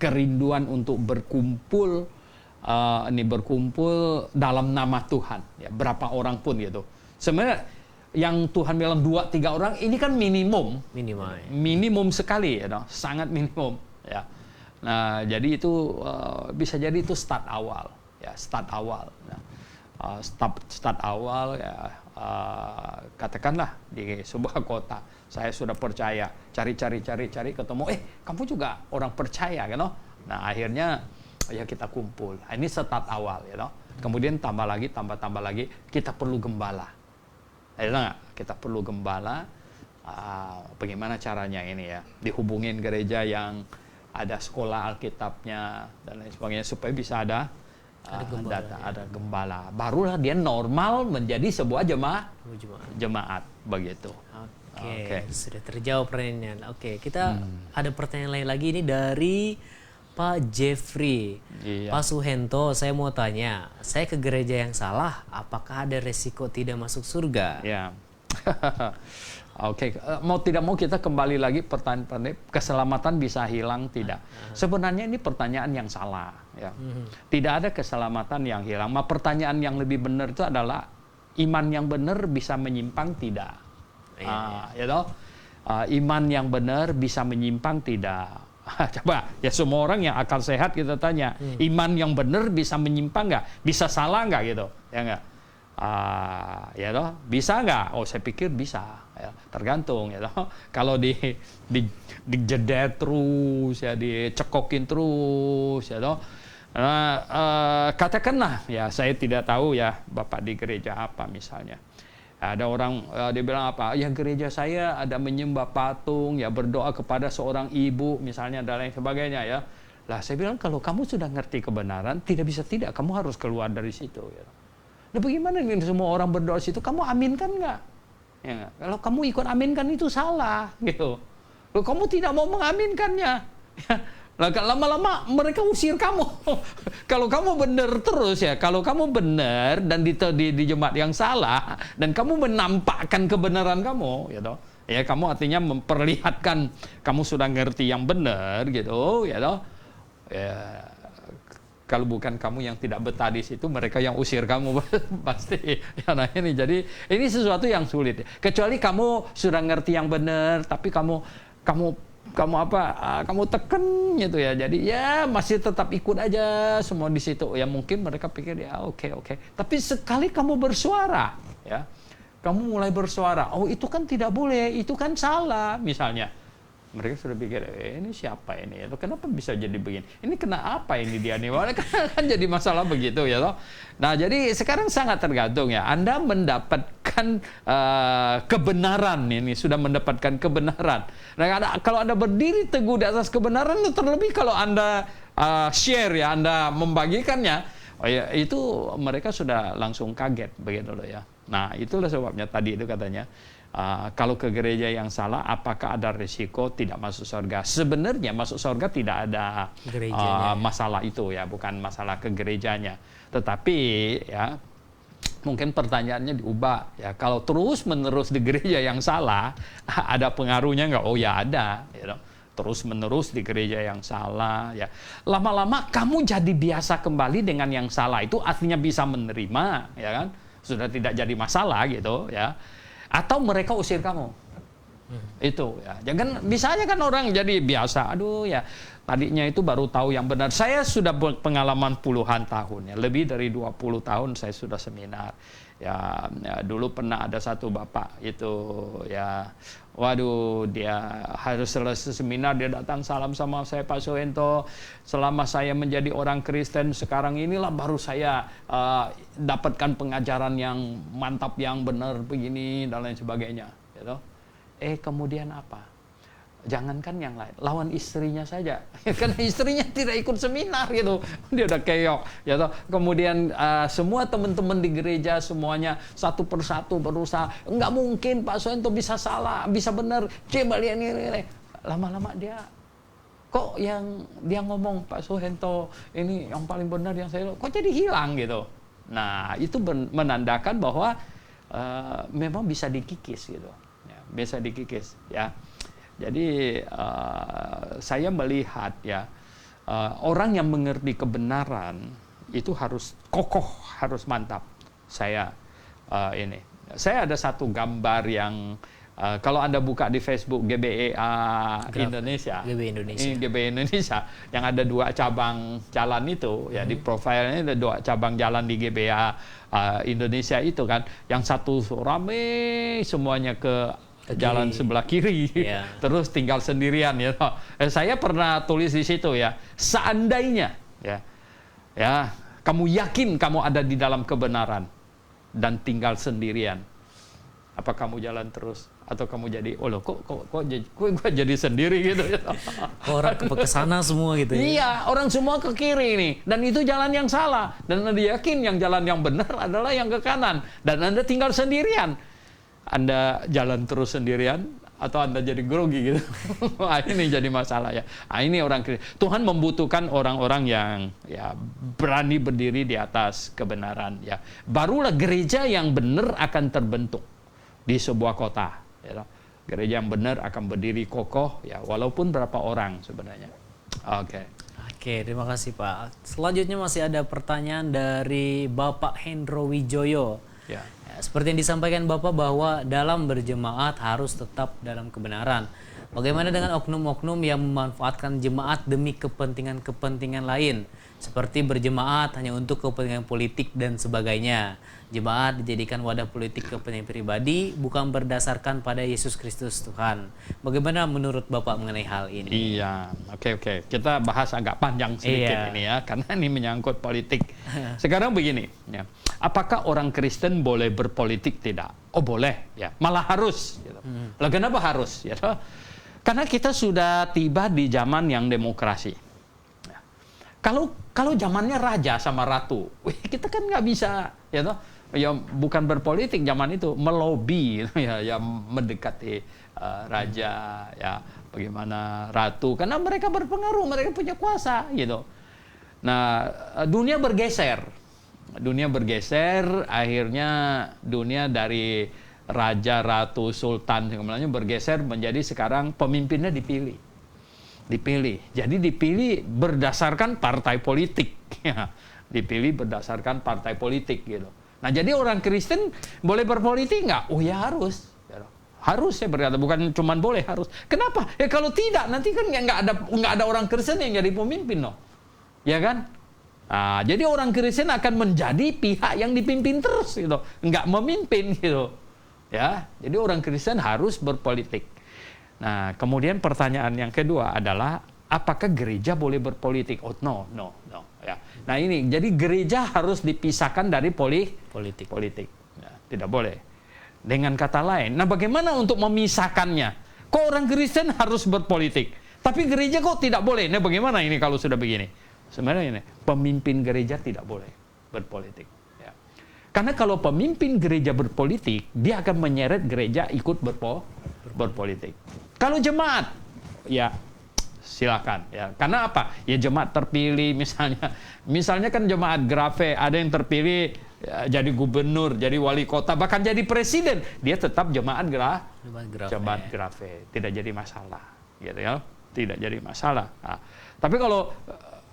[SPEAKER 2] kerinduan untuk berkumpul berkumpul dalam nama Tuhan ya, berapa orang pun gitu. Sebenarnya yang Tuhan bilang 2-3 orang ini kan minimum sekali ya, sangat minimum ya. Nah jadi itu bisa jadi itu start awal. Ya, start awal. Nah, start awal ya, katakanlah di sebuah kota saya sudah percaya, cari ketemu, kamu juga orang percaya kan? Nah akhirnya ya kita kumpul. Ini start awal ya. Kemudian tambah lagi, kita perlu gembala. Kita perlu gembala. Bagaimana caranya ini ya? Dihubungin gereja yang ada sekolah Alkitabnya dan lain sebagainya supaya bisa ada gembala. Barulah dia normal menjadi sebuah jemaat begitu.
[SPEAKER 1] Oke. Sudah terjawab pertanyaannya. Oke, kita ada pertanyaan lain lagi ini dari Pak Jeffrey.
[SPEAKER 2] Iya.
[SPEAKER 1] Pak Suhento, saya mau tanya, saya ke gereja yang salah, apakah ada resiko tidak masuk surga?
[SPEAKER 2] Ya. Oke, mau tidak mau kita kembali lagi pertanyaan keselamatan bisa hilang tidak? Sebenarnya ini pertanyaan yang salah ya. Tidak ada keselamatan yang hilang. Pertanyaan yang lebih benar itu adalah iman yang benar bisa menyimpang tidak? Ya toh? Iman yang benar bisa menyimpang tidak? Coba ya semua orang yang akal sehat kita tanya, iman yang benar bisa menyimpang nggak? Bisa salah nggak gitu? Ya nggak? Ya toh, bisa nggak? Oh saya pikir bisa. Ya, tergantung ya toh. Kalau dijedet terus ya, dicekokin terus ya toh. Katakanlah ya saya tidak tahu ya Bapak di gereja apa misalnya. Ada orang dia bilang apa? Ya gereja saya ada menyembah patung, ya berdoa kepada seorang ibu misalnya dan lain sebagainya ya. Lah saya bilang kalau kamu sudah ngerti kebenaran, tidak kamu harus keluar dari situ ya. Nah bagaimana dengan semua orang berdoa situ, kamu aminkan nggak? Ya, kalau kamu ikut aminkan itu salah gitu. Kalau kamu tidak mau mengaminkannya, ya, lama-lama mereka usir kamu. Kalau kamu benar terus ya, kalau kamu benar dan di jemaat yang salah dan kamu menampakkan kebenaran kamu, ya toh, Ya, kamu artinya memperlihatkan kamu sudah ngerti yang benar gitu, ya toh. Ya, kalau bukan kamu yang tidak betah di situ, mereka yang usir kamu pasti. Ya, nah ini jadi ini sesuatu yang sulit. Kecuali kamu sudah ngerti yang benar, tapi kamu kamu tekan gitu ya. Jadi ya masih tetap ikut aja semua di situ. Ya mungkin mereka pikir ya oke. Tapi sekali kamu bersuara, ya, kamu mulai bersuara. Oh itu kan tidak boleh, itu kan salah misalnya. Mereka sudah pikir, ini siapa ini? Kenapa bisa jadi begini? Ini kena apa ini dia nih? Kan jadi masalah begitu ya toh. Nah jadi sekarang sangat tergantung ya. Anda mendapatkan kebenaran ini, sudah mendapatkan kebenaran. Nah kalau Anda berdiri teguh di atas kebenaran, terlebih kalau Anda share ya, Anda membagikannya, oh ya itu mereka sudah langsung kaget begitu loh ya. Nah itulah sebabnya tadi itu katanya. Kalau ke gereja yang salah, apakah ada risiko tidak masuk surga? Sebenarnya masuk surga tidak ada masalah itu ya, bukan masalah ke gerejanya. Tetapi ya mungkin pertanyaannya diubah ya. Kalau terus menerus di gereja yang salah, ada pengaruhnya nggak? Oh ya ada. You know. Terus menerus di gereja yang salah ya. Lama-lama kamu jadi biasa kembali dengan yang salah, itu artinya bisa menerima ya kan? Sudah tidak jadi masalah gitu ya. Atau mereka usir kamu. Itu ya. Jangan bisa aja kan orang jadi biasa. Aduh ya, tadinya itu baru tahu yang benar. Saya sudah pengalaman puluhan tahun ya. Lebih dari 20 tahun saya sudah seminar. Ya, dulu pernah ada satu bapak itu ya, waduh dia harus selesai seminar dia datang salam sama saya, Pak Suhento, selama saya menjadi orang Kristen sekarang inilah baru saya dapatkan pengajaran yang mantap, yang benar begini dan lain sebagainya gitu. Kemudian apa? Jangankan yang lain, lawan istrinya saja, karena istrinya tidak ikut seminar gitu, dia udah keok, ya toh. Kemudian semua teman-teman di gereja semuanya satu persatu berusaha, nggak mungkin Pak Suhento bisa salah, bisa benar, coba lihat ini. Lama-lama dia, kok yang dia ngomong Pak Suhento ini yang paling benar yang saya, kok jadi hilang gitu. Nah itu menandakan bahwa memang bisa dikikis gitu, ya, bisa dikikis ya. Jadi saya melihat ya orang yang mengerti kebenaran itu harus kokoh, harus mantap. Saya ada satu gambar yang kalau Anda buka di Facebook GBEA Indonesia, GBE Indonesia yang ada 2 cabang jalan itu ya, di profilnya ada 2 cabang jalan di GBEA Indonesia itu kan, yang satu rame semuanya ke jalan sebelah kiri, terus tinggal sendirian ya. Saya pernah tulis di situ ya, seandainya ya kamu yakin kamu ada di dalam kebenaran dan tinggal sendirian, apa kamu jalan terus atau kamu jadi kok jadi sendiri gitu ya.
[SPEAKER 1] Orang ke sana semua gitu ya.
[SPEAKER 2] Iya, orang semua ke kiri nih, dan itu jalan yang salah, dan Anda yakin yang jalan yang benar adalah yang ke kanan, dan Anda tinggal sendirian. Anda jalan terus sendirian atau Anda jadi grogi gitu. Ini jadi masalah ya. Ini orang Tuhan membutuhkan orang-orang yang ya berani berdiri di atas kebenaran ya. Barulah gereja yang benar akan terbentuk di sebuah kota ya. Gereja yang benar akan berdiri kokoh ya, walaupun berapa orang sebenarnya. Oke,
[SPEAKER 1] terima kasih Pak. Selanjutnya masih ada pertanyaan dari Bapak Hendro Wijoyo.
[SPEAKER 2] Ya.
[SPEAKER 1] Seperti yang disampaikan Bapak bahwa dalam berjemaat harus tetap dalam kebenaran. Bagaimana dengan oknum-oknum yang memanfaatkan jemaat demi kepentingan-kepentingan lain, seperti berjemaat hanya untuk kepentingan politik dan sebagainya. Jemaat dijadikan wadah politik kepentingan pribadi, bukan berdasarkan pada Yesus Kristus Tuhan. Bagaimana menurut Bapak mengenai hal ini?
[SPEAKER 2] Iya, oke. Kita bahas agak panjang sedikit ini ya, karena ini menyangkut politik. Sekarang begini, ya. Apakah orang Kristen boleh berpolitik? Tidak. Oh boleh, ya. Malah harus. Gitu. Lah kenapa harus? Gitu. Karena kita sudah tiba di zaman yang demokrasi. Ya. Kalau zamannya raja sama ratu, kita kan nggak bisa, ya toh. Ya bukan berpolitik zaman itu, melobi ya mendekati raja ya, bagaimana ratu, karena mereka berpengaruh, mereka punya kuasa gitu. Nah, dunia bergeser, akhirnya dunia dari raja, ratu, sultan sebenarnya bergeser menjadi sekarang pemimpinnya dipilih. Jadi dipilih berdasarkan partai politik. Dipilih berdasarkan partai politik gitu. Nah, jadi orang Kristen boleh berpolitik nggak? Oh ya harus. Harus, saya berkata, bukan cuma boleh, harus. Kenapa? Ya kalau tidak nanti kan nggak ada orang Kristen yang jadi pemimpin, no. Ya kan? Nah, jadi orang Kristen akan menjadi pihak yang dipimpin terus gitu, nggak memimpin gitu. Ya, jadi orang Kristen harus berpolitik. Nah, kemudian pertanyaan yang kedua adalah apakah gereja boleh berpolitik? Oh, no. Ya. Nah, ini jadi gereja harus dipisahkan dari politik. Ya, tidak boleh. Dengan kata lain, nah bagaimana untuk memisahkannya? Kok orang Kristen harus berpolitik, tapi gereja kok tidak boleh? Nah, bagaimana ini kalau sudah begini? Sebenarnya ini pemimpin gereja tidak boleh berpolitik. Ya. Karena kalau pemimpin gereja berpolitik, dia akan menyeret gereja ikut berpolitik. Kalau jemaat, ya silakan. Ya. Karena apa? Ya jemaat terpilih misalnya kan jemaat Grafe ada yang terpilih ya, jadi gubernur, jadi wali kota, bahkan jadi presiden, dia tetap jemaat Grafe, tidak jadi masalah, gitu ya, tidak jadi masalah. Nah, tapi kalau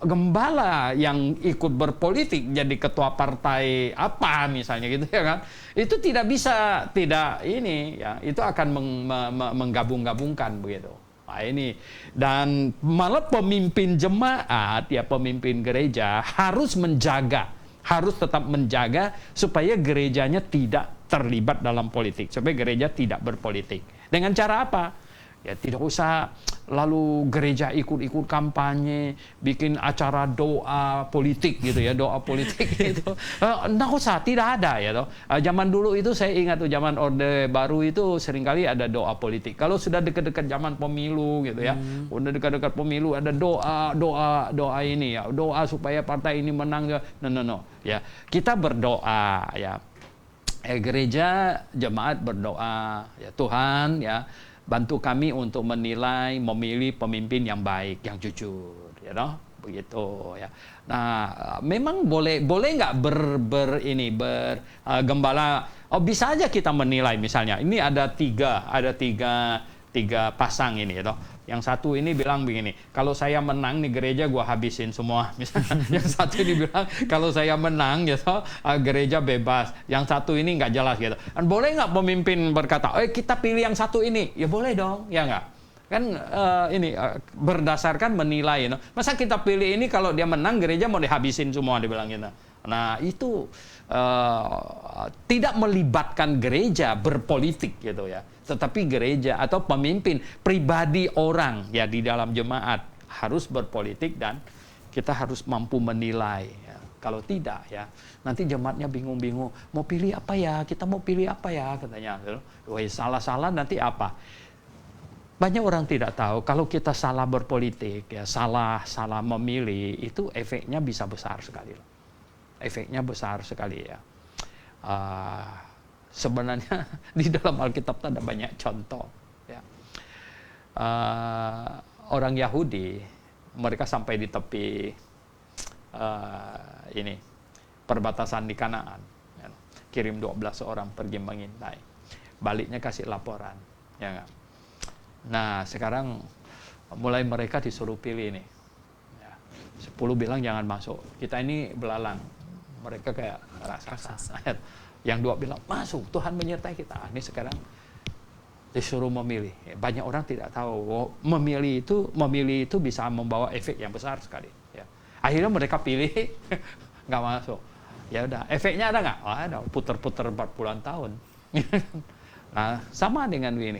[SPEAKER 2] gembala yang ikut berpolitik jadi ketua partai apa misalnya gitu ya kan, itu tidak bisa, itu akan menggabung-gabungkan begitu. Nah, ini dan malah pemimpin jemaat ya pemimpin gereja harus tetap menjaga supaya gerejanya tidak terlibat dalam politik, supaya gereja tidak berpolitik. Dengan cara apa? Ya tidak usah lalu gereja ikut-ikut kampanye, bikin acara doa politik gitu ya, doa politik gitu. Nggak usah, tidak ada ya toh. Zaman dulu itu saya ingat tuh zaman Orde Baru itu seringkali ada doa politik. Kalau sudah dekat-dekat zaman pemilu gitu ya, udah dekat-dekat pemilu ada doa ini ya, doa supaya partai ini menang. No. Ya, kita berdoa ya. Gereja, jemaat berdoa ya, Tuhan ya bantu kami untuk menilai, memilih pemimpin yang baik, yang jujur, ya toh, begitu ya. Nah, memang boleh nggak gembala? Oh, bisa aja kita menilai misalnya. Ini ada tiga pasang ini, ya toh. Yang satu ini bilang begini, kalau saya menang nih gereja gua habisin semua. Misalnya, yang satu ini bilang kalau saya menang ya toh, gereja bebas. Yang satu ini nggak jelas gitu. Dan boleh nggak pemimpin berkata, kita pilih yang satu ini? Ya boleh dong, ya nggak? Kan berdasarkan menilai. No? Masa kita pilih ini kalau dia menang gereja mau dihabisin semua dibilang gitu. Nah itu tidak melibatkan gereja berpolitik gitu ya. Tetapi gereja atau pemimpin pribadi orang ya di dalam jemaat harus berpolitik dan kita harus mampu menilai. Ya. Kalau tidak ya nanti jemaatnya bingung-bingung mau pilih apa ya, kita mau pilih apa ya katanya. Wah salah-salah nanti apa? Banyak orang tidak tahu kalau kita salah berpolitik ya salah memilih itu efeknya bisa besar sekali. Efeknya besar sekali ya. Sebenarnya di dalam Alkitab ada banyak contoh. Ya. Orang Yahudi mereka sampai di tepi perbatasan di Kanaan. Ya. Kirim 12 orang pergi mengintai. Baliknya kasih laporan. Ya. Nah sekarang mulai mereka disuruh pilih nih. Ya. 10 bilang jangan masuk. Kita ini belalang. Mereka kayak raksasa. Yang 2 bilang masuk, Tuhan menyertai kita. Ini sekarang disuruh memilih. Banyak orang tidak tahu memilih itu bisa membawa efek yang besar sekali. Ya. Akhirnya mereka pilih nggak masuk. Ya udah, efeknya ada nggak? Ada, puter-puter 40 tahun. Nah, sama dengan ini.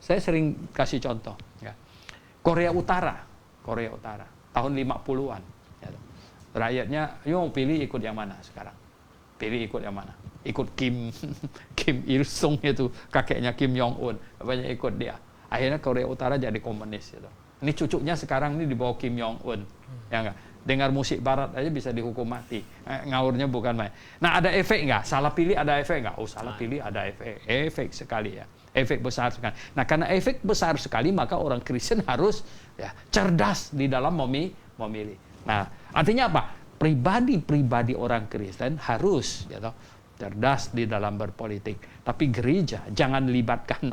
[SPEAKER 2] Saya sering kasih contoh. Ya. Korea Utara, tahun 50-an. Ya. Rakyatnya, yuk pilih ikut yang mana sekarang? Pilih ikut yang mana? Ikut Kim Il Sung itu, kakeknya Kim Jong Un, banyak ikut dia. Akhirnya Korea Utara jadi komunis gitu. Ini cucunya sekarang ini di bawah Kim Jong Un, ya enggak? Dengar musik barat aja bisa dihukum mati. Ngaurnya bukan main. Nah ada efek nggak? Salah pilih ada efek nggak? Oh salah pilih ada efek sekali ya. Efek besar sekali. Nah karena efek besar sekali maka orang Kristen harus ya cerdas di dalam memilih. Nah artinya apa? Pribadi orang Kristen harus ya toh, cerdas di dalam berpolitik. Tapi gereja jangan libatkan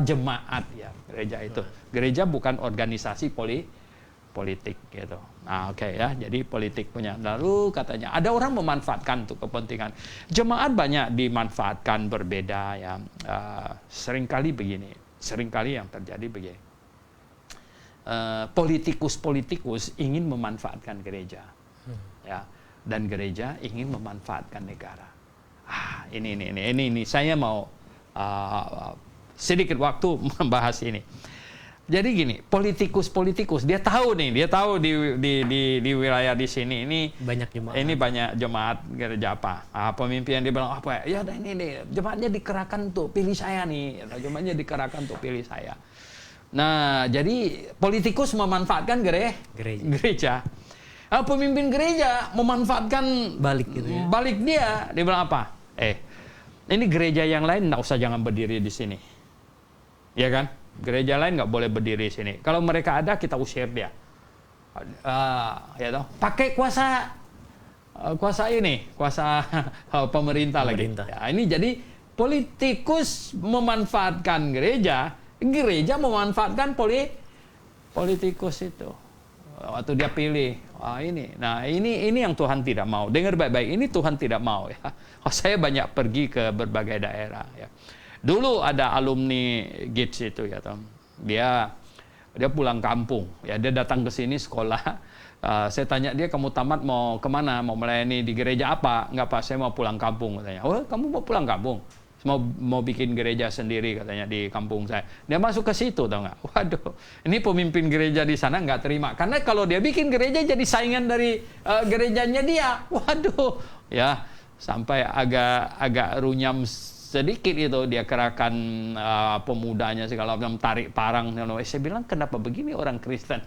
[SPEAKER 2] jemaat ya. Gereja itu, gereja bukan organisasi politik gitu. Nah, oke ya. Jadi politik punya. Lalu katanya ada orang memanfaatkan untuk kepentingan. Jemaat banyak dimanfaatkan berbeda ya. Seringkali begini. Seringkali yang terjadi begini. Politikus ingin memanfaatkan gereja. Ya. Dan gereja ingin memanfaatkan negara. Ini saya mau sedikit waktu membahas ini. Jadi gini, politikus dia tahu di wilayah di sini ini banyak jemaat gereja apa. Pemimpin dia bilang apa ya? Ya ini jemaatnya dikerahkan untuk pilih saya nih. Jemaatnya dikerahkan untuk pilih saya. Nah, jadi politikus memanfaatkan gereja. Pemimpin gereja memanfaatkan balik dia bilang apa? Ini gereja yang lain jangan berdiri di sini, ya kan? Gereja lain nggak boleh berdiri di sini. Kalau mereka ada, kita usir dia. Ya toh, pakai kuasa pemerintah lagi. Ya, ini jadi politikus memanfaatkan gereja memanfaatkan politikus itu. Waktu dia pilih, ini yang Tuhan tidak mau. Dengar baik-baik, ini Tuhan tidak mau ya. Saya banyak pergi ke berbagai daerah ya. Dulu ada alumni GITS itu ya, dia pulang kampung ya, dia datang ke sini sekolah. Saya tanya dia, kamu tamat mau kemana? Mau melayani di gereja apa? Enggak Pak, saya mau pulang kampung katanya. Oh, kamu mau pulang kampung? Mau bikin gereja sendiri katanya di kampung saya. Dia masuk ke situ, tahu nggak? Waduh, ini pemimpin gereja di sana nggak terima. Karena kalau dia bikin gereja jadi saingan dari gerejanya dia. Waduh, ya sampai agak runyam sedikit itu, dia kerahkan pemudanya segala macam, tarik parang. Saya bilang, kenapa begini orang Kristen?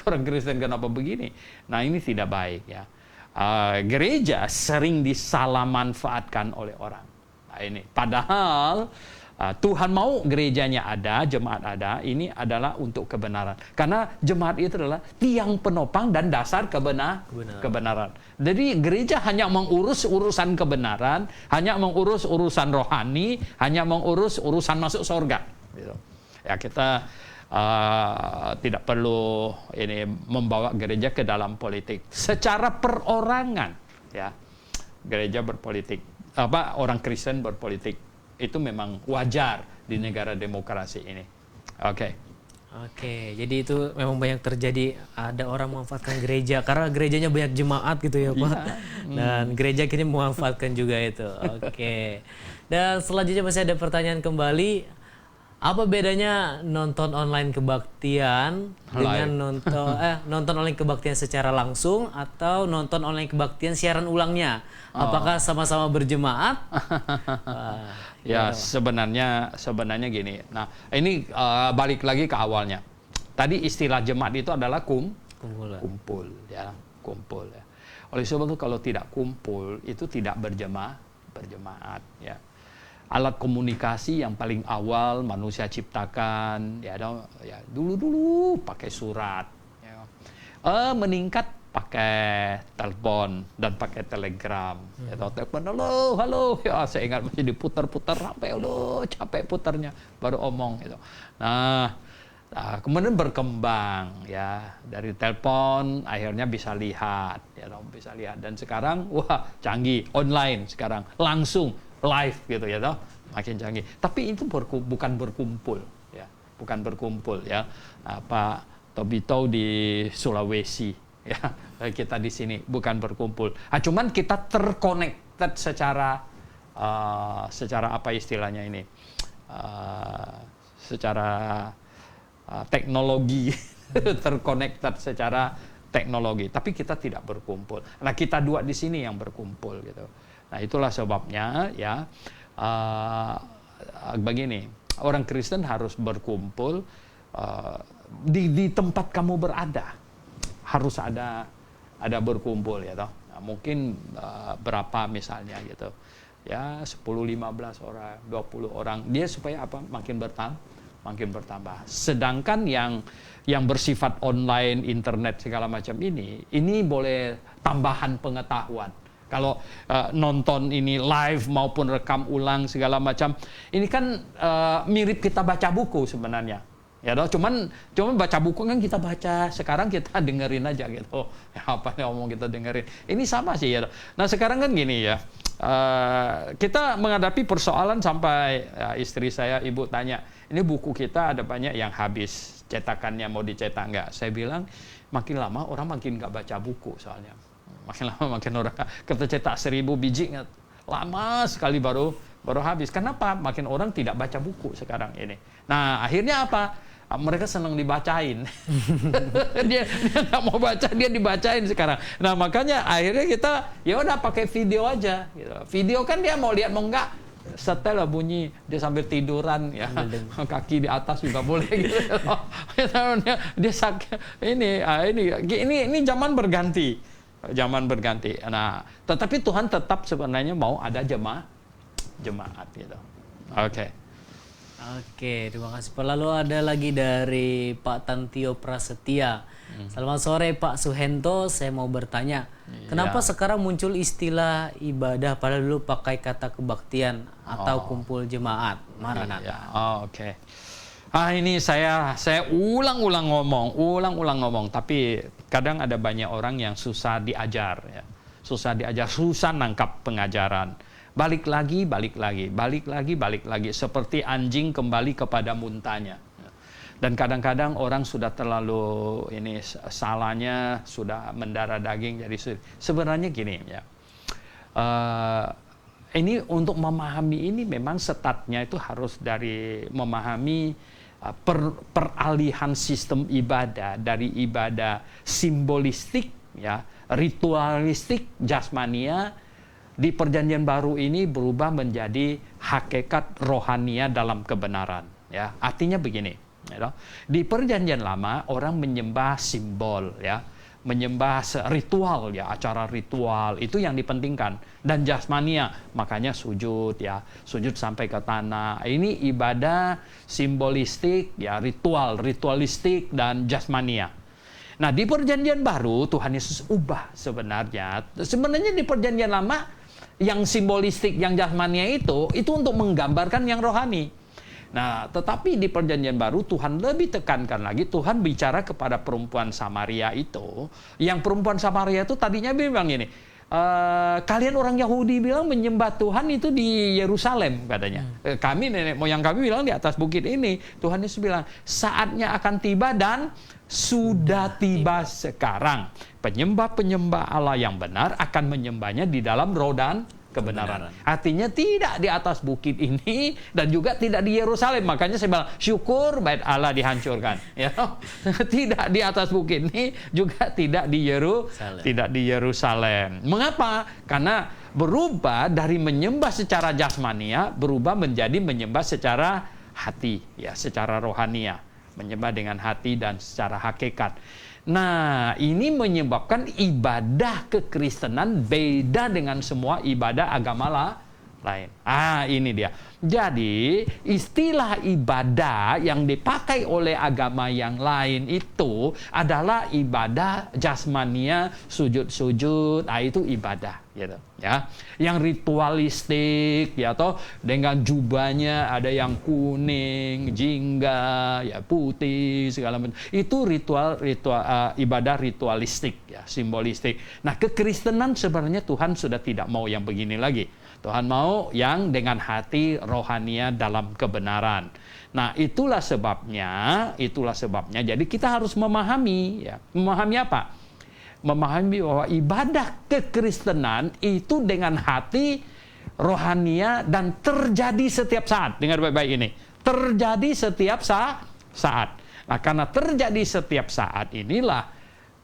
[SPEAKER 2] Orang Kristen kenapa begini? Nah, ini tidak baik ya. Gereja sering disalahmanfaatkan oleh orang. Nah, ini padahal Tuhan mau gerejanya ada, jemaat ada, ini adalah untuk kebenaran. Karena jemaat itu adalah tiang penopang dan dasar kebenaran. Jadi gereja hanya mengurus urusan kebenaran, hanya mengurus urusan rohani, hanya mengurus urusan masuk surga. Gitu. Ya, kita tidak perlu ini membawa gereja ke dalam politik. Secara perorangan, ya, gereja berpolitik. Orang Kristen berpolitik itu memang wajar di negara demokrasi ini. Oke,
[SPEAKER 1] jadi itu memang banyak terjadi, ada orang memanfaatkan gereja karena gerejanya banyak jemaat gitu ya Pak. Dan gereja kini memanfaatkan juga itu. Dan selanjutnya masih ada pertanyaan kembali. Apa bedanya nonton online kebaktian dengan nonton online kebaktian secara langsung atau nonton online kebaktian siaran ulangnya? Apakah sama-sama berjemaat?
[SPEAKER 2] Ya, sebenarnya gini. Nah, ini balik lagi ke awalnya. Tadi istilah jemaat itu adalah kumpul ya. Oleh sebab itu kalau tidak kumpul itu tidak berjemaat ya. Alat komunikasi yang paling awal manusia ciptakan ya dulu pakai surat ya. Meningkat pakai telepon dan pakai telegram atau telepon halo ya, saya ingat masih diputar-putar sampai capek putarnya baru omong gitu. Nah, kemudian berkembang ya, dari telepon akhirnya bisa lihat dan sekarang canggih, online sekarang langsung live gitu ya toh, makin canggih. Tapi itu bukan berkumpul ya. Pak Tobito di Sulawesi ya, kita di sini bukan berkumpul. Cuman kita terconnected secara apa istilahnya ini? Secara teknologi terconnected secara teknologi, tapi kita tidak berkumpul. Nah, kita dua di sini yang berkumpul gitu. Nah, itulah sebabnya ya begini, orang Kristen harus berkumpul di tempat kamu berada, harus ada berkumpul ya toh. Nah, mungkin berapa misalnya gitu ya, 10, 15 orang, 20 orang, dia supaya apa, makin bertambah. Sedangkan yang bersifat online, internet segala macam ini boleh tambahan pengetahuan. Kalau nonton ini live maupun rekam ulang segala macam, ini kan mirip kita baca buku sebenarnya. Ya dong, cuman baca buku kan kita baca, sekarang kita dengerin aja gitu. Ya, apa yang ngomong kita dengerin. Ini sama sih ya. Nah, sekarang kan gini ya. Kita menghadapi persoalan sampai istri saya, ibu tanya, ini buku kita ada banyak yang habis, cetakannya mau dicetak nggak? Saya bilang, makin lama orang makin nggak baca buku soalnya. Makin lama makin orang, kita cetak 1000 biji, lama sekali baru habis. Kenapa? Makin orang tidak baca buku sekarang ini. Nah, akhirnya apa? Mereka senang dibacain. dia nggak mau baca, dia dibacain sekarang. Nah, makanya akhirnya kita ya udah pakai video aja. Gitu. Video kan dia mau lihat mau nggak, setel lah bunyi, dia sambil tiduran ya, kaki di atas juga boleh gitu. Dia sakit. Ini zaman berganti. Zaman berganti. Nah, tetapi Tuhan tetap sebenarnya mau ada jemaat gitu.
[SPEAKER 1] Oke, terima kasih Pak. Lalu ada lagi dari Pak Tantio Prasetya. Selamat sore Pak Suhento, saya mau bertanya, kenapa sekarang muncul istilah ibadah padahal dulu pakai kata kebaktian atau kumpul jemaat Maranatha?
[SPEAKER 2] Ini saya ulang-ulang ngomong, tapi kadang ada banyak orang yang susah diajar, ya. Susah nangkap pengajaran. Balik lagi, seperti anjing kembali kepada muntahnya. Dan kadang-kadang orang sudah terlalu salahnya sudah mendarah daging, jadi sebenarnya gini ya. Ini untuk memahami ini memang startnya itu harus dari memahami peralihan sistem ibadah dari ibadah simbolistik ya, ritualistik, jasmania di perjanjian baru ini berubah menjadi hakikat rohania dalam kebenaran ya. Artinya begini ya, di perjanjian lama orang menyembah simbol ya, menyembah ritual ya, acara ritual itu yang dipentingkan, dan jasmania makanya sujud ya, sujud sampai ke tanah. Ini ibadah simbolistik ya, ritualistik dan jasmania. Nah, di perjanjian baru Tuhan Yesus ubah sebenarnya di perjanjian lama yang simbolistik, yang jasmania itu untuk menggambarkan yang rohani. Nah, tetapi di perjanjian baru Tuhan lebih tekankan lagi, Tuhan bicara kepada perempuan Samaria itu, yang perempuan Samaria itu tadinya bilang gini, kalian orang Yahudi bilang menyembah Tuhan itu di Yerusalem katanya. Kami, nenek moyang kami bilang di atas bukit ini. Tuhan Yesus bilang, saatnya akan tiba dan sudah tiba sekarang. Penyembah-penyembah Allah yang benar akan menyembahnya di dalam roh dan kebenaran. Artinya tidak di atas bukit ini dan juga tidak di Yerusalem. Makanya saya bilang syukur bait Allah dihancurkan. Ya, tidak di atas bukit ini, juga tidak di Yerusalem. Mengapa? Karena berubah dari menyembah secara jasmania berubah menjadi menyembah secara hati, ya, secara rohania, menyembah dengan hati dan secara hakikat. Nah, ini menyebabkan ibadah kekristenan beda dengan semua ibadah agama lain. Ini dia. Jadi, istilah ibadah yang dipakai oleh agama yang lain itu adalah ibadah jasmania, sujud-sujud, itu ibadah, gitu ya. Yang ritualistik ya, toh dengan jubahnya ada yang kuning, jingga, ya putih segala macam. Itu ibadah ritualistik ya, simbolistik. Nah, kekristenan sebenarnya Tuhan sudah tidak mau yang begini lagi. Tuhan mau yang dengan hati rohania dalam kebenaran. Nah, itulah sebabnya. Jadi kita harus memahami ya. Memahami apa? Memahami bahwa ibadah kekristenan itu dengan hati rohania dan terjadi setiap saat. Dengar baik-baik ini. Terjadi setiap saat. Nah, karena terjadi setiap saat inilah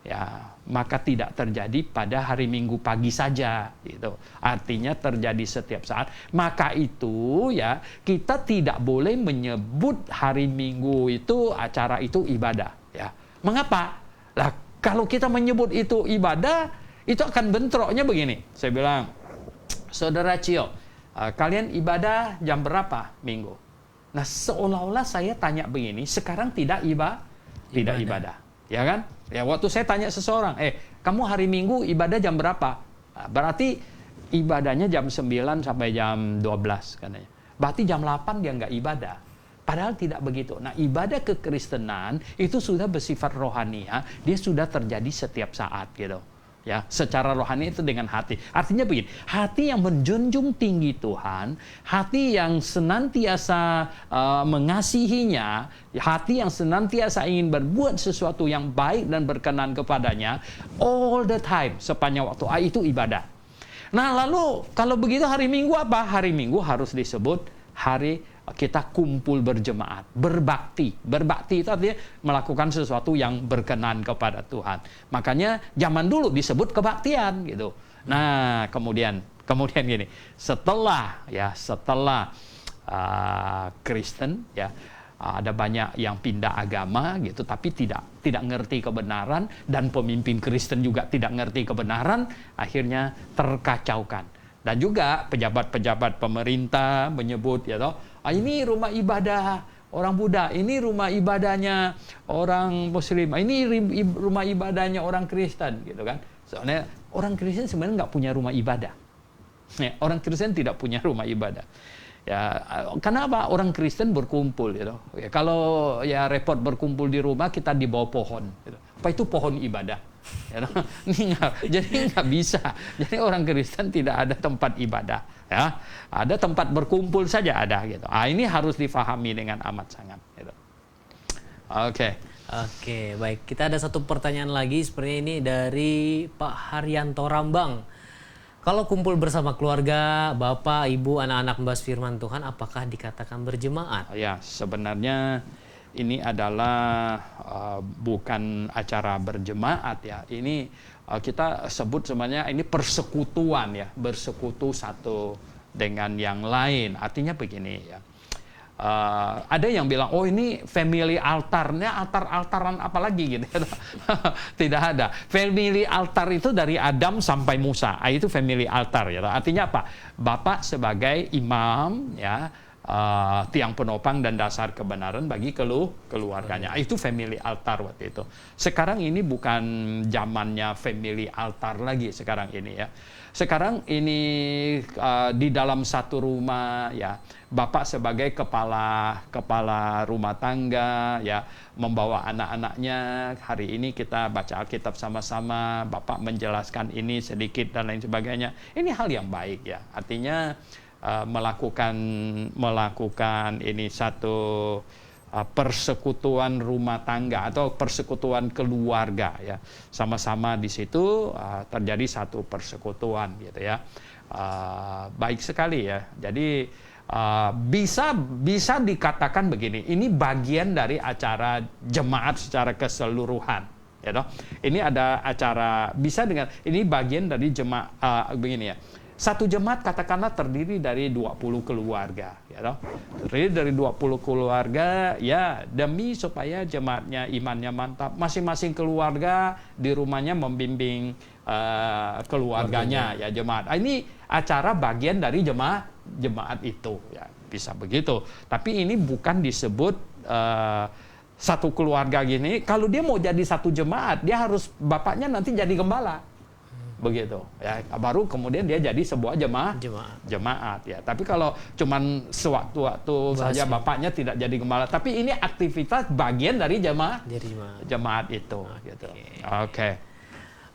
[SPEAKER 2] ya, maka tidak terjadi pada hari Minggu pagi saja gitu. Artinya terjadi setiap saat. Maka itu ya, kita tidak boleh menyebut hari Minggu itu acara itu ibadah ya. Mengapa? Lah, kalau kita menyebut itu ibadah, itu akan bentroknya begini. Saya bilang, Saudara Cio, kalian ibadah jam berapa Minggu? Nah, seolah-olah saya tanya begini, sekarang tidak ibadah. Ya kan? Ya, waktu saya tanya seseorang, kamu hari Minggu ibadah jam berapa? Berarti ibadahnya jam 9 sampai jam 12 katanya. Berarti jam 8 dia nggak ibadah. Padahal tidak begitu. Nah, ibadah kekristenan itu sudah bersifat rohania, dia sudah terjadi setiap saat gitu. Ya, secara rohani itu dengan hati. Artinya begini, hati yang menjunjung tinggi Tuhan, hati yang senantiasa mengasihinya, hati yang senantiasa ingin berbuat sesuatu yang baik dan berkenan kepadanya all the time, sepanjang waktu, itu ibadah. Nah, lalu kalau begitu hari Minggu apa? Hari Minggu harus disebut hari kita kumpul berjemaat, berbakti. Berbakti itu artinya melakukan sesuatu yang berkenan kepada Tuhan. Makanya zaman dulu disebut kebaktian gitu. Nah, kemudian gini, setelah Kristen ya, ada banyak yang pindah agama gitu, tapi tidak ngerti kebenaran, dan pemimpin Kristen juga tidak ngerti kebenaran, akhirnya terkacaukan. Dan juga pejabat-pejabat pemerintah menyebut ya toh, ini rumah ibadah orang Buddha, ini rumah ibadahnya orang Muslim, ini rumah ibadahnya orang Kristen gitu kan. Soalnya orang Kristen sebenarnya nggak punya rumah ibadah. Ya, orang Kristen tidak punya rumah ibadah. Ya, kenapa orang Kristen berkumpul gitu. Ya, kalau ya repot berkumpul di rumah, kita di bawah pohon gitu. Apa itu pohon ibadah? Ya, jadi nggak bisa. Jadi orang Kristen tidak ada tempat ibadah, ya. Ada tempat berkumpul saja ada gitu. Ini harus difahami dengan amat sangat. Gitu.
[SPEAKER 1] Oke, baik. Kita ada satu pertanyaan lagi seperti ini dari Pak Haryanto Rambang. Kalau kumpul bersama keluarga, bapak, ibu, anak-anak membahas firman Tuhan, apakah dikatakan berjemaat?
[SPEAKER 2] Ya, sebenarnya ini adalah bukan acara berjemaat ya. Ini kita sebut sebenarnya ini persekutuan ya, bersekutu satu dengan yang lain. Artinya begini ya. Ada yang bilang, oh ini family altarnya, altar-altaran apalagi gitu. Tidak ada. Family altar itu dari Adam sampai Musa. Itu family altar ya. Artinya apa? Bapak sebagai imam ya, tiang penopang dan dasar kebenaran bagi keluarganya. Itu family altar waktu itu. Sekarang ini bukan zamannya family altar lagi sekarang ini ya. Sekarang ini di dalam satu rumah ya, bapak sebagai kepala rumah tangga ya, membawa anak-anaknya. Hari ini kita baca Alkitab sama-sama, bapak menjelaskan ini sedikit dan lain sebagainya. Ini hal yang baik ya. Artinya melakukan ini satu persekutuan rumah tangga atau persekutuan keluarga ya, sama-sama di situ terjadi satu persekutuan gitu ya. Baik sekali ya. Jadi bisa dikatakan begini, ini bagian dari acara jemaat secara keseluruhan ya toh. Ini ada acara, bisa dengan ini bagian dari jemaat begini ya. Satu jemaat katakanlah terdiri dari 20 keluarga, ya toh. Terdiri dari 20 keluarga, ya demi supaya jemaatnya imannya mantap, masing-masing keluarga di rumahnya membimbing keluarganya, ya jemaat. Ini acara bagian dari jemaat itu, ya bisa begitu. Tapi ini bukan disebut satu keluarga gini. Kalau dia mau jadi satu jemaat, dia harus bapaknya nanti jadi gembala. Begitu ya, baru kemudian dia jadi sebuah jemaat ya. Tapi kalau cuman sewaktu-waktu saja bapaknya tidak jadi gembala, tapi ini aktivitas bagian dari jemaat itu gitu.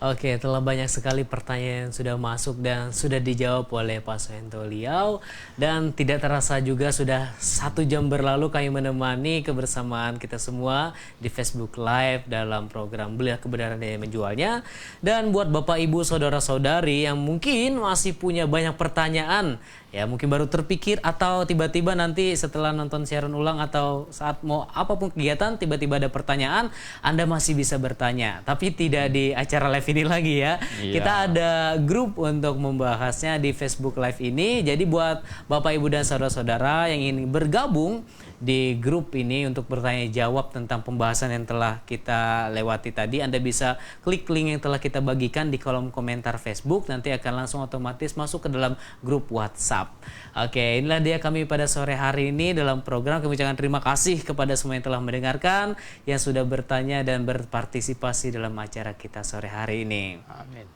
[SPEAKER 1] Oke, telah banyak sekali pertanyaan yang sudah masuk dan sudah dijawab oleh Pak Suhento Liau. Dan tidak terasa juga sudah 1 jam berlalu kami menemani kebersamaan kita semua di Facebook Live dalam program Belilah Kebenaran yang Menjualnya. Dan buat Bapak, Ibu, Saudara-saudari yang mungkin masih punya banyak pertanyaan, ya mungkin baru terpikir atau tiba-tiba nanti setelah nonton siaran ulang atau saat mau apapun kegiatan tiba-tiba ada pertanyaan, Anda masih bisa bertanya. Tapi tidak di acara live ini lagi ya. Iya. Kita ada grup untuk membahasnya di Facebook Live ini. Jadi buat Bapak, Ibu, dan Saudara-saudara yang ingin bergabung di grup ini untuk bertanya jawab tentang pembahasan yang telah kita lewati tadi, Anda bisa klik link yang telah kita bagikan di kolom komentar Facebook, nanti akan langsung otomatis masuk ke dalam grup WhatsApp. Oke, inilah dia kami pada sore hari ini dalam program. Kami ucapkan terima kasih kepada semua yang telah mendengarkan, yang sudah bertanya dan berpartisipasi dalam acara kita sore hari ini.
[SPEAKER 2] Amin.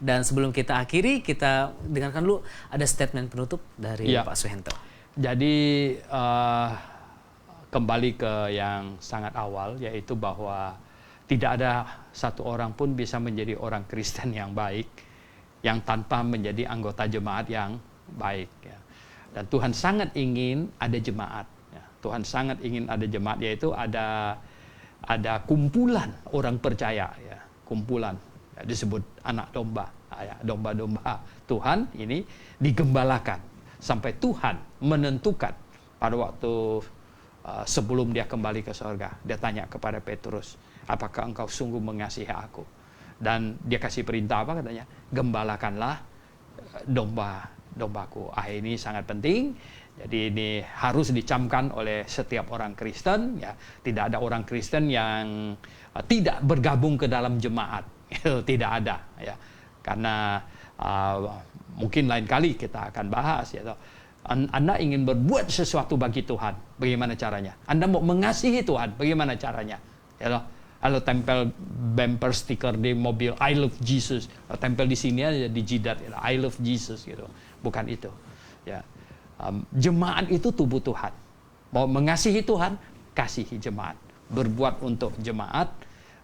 [SPEAKER 1] Dan sebelum kita akhiri, kita dengarkan dulu ada statement penutup dari
[SPEAKER 2] Ya.
[SPEAKER 1] Pak Suhento.
[SPEAKER 2] Jadi kembali ke yang sangat awal, yaitu bahwa tidak ada satu orang pun bisa menjadi orang Kristen yang baik yang tanpa menjadi anggota jemaat yang baik. Ya. Dan Tuhan sangat ingin ada jemaat. Ya. Tuhan sangat ingin ada jemaat, yaitu ada kumpulan orang percaya, ya. Kumpulan, ya, disebut anak domba, ya. Domba-domba Tuhan ini digembalakan sampai Tuhan menentukan pada waktu sebelum dia kembali ke surga. Dia tanya kepada Petrus, apakah engkau sungguh mengasihi aku? Dan dia kasih perintah apa katanya? Gembalakanlah domba-dombaku. Ini sangat penting. Jadi ini harus dicamkan oleh setiap orang Kristen. Ya. Tidak ada orang Kristen yang tidak bergabung ke dalam jemaat. Tidak ada. Ya. Karena mungkin lain kali kita akan bahas. Ya. Anda ingin berbuat sesuatu bagi Tuhan, bagaimana caranya? Anda mau mengasihi Tuhan, bagaimana caranya? Ya, kalau tempel bumper stiker di mobil, I love Jesus, tempel di sini aja di jidat, ya, I love Jesus gitu. Bukan itu. Ya, jemaat itu tubuh Tuhan. Mau mengasihi Tuhan, kasihi jemaat. Berbuat untuk jemaat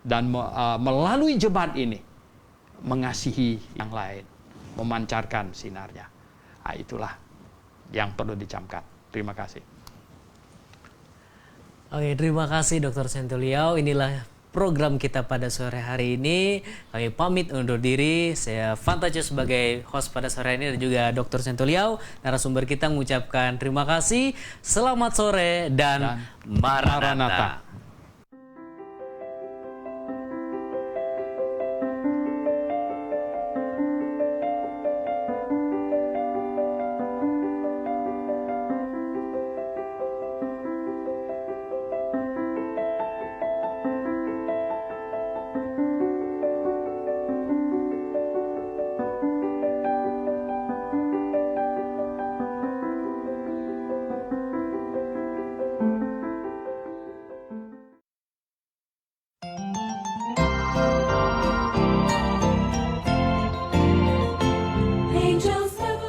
[SPEAKER 2] dan melalui jemaat ini mengasihi yang lain, memancarkan sinarnya. Nah, itulah yang perlu dicamkan. Terima kasih.
[SPEAKER 1] Oke, terima kasih Dr. Suhento Liau. Inilah program kita pada sore hari ini. Kami pamit undur diri. Saya Fantacio sebagai host pada sore ini dan juga Dr. Suhento Liau, narasumber kita, mengucapkan terima kasih. Selamat sore dan Maranatha.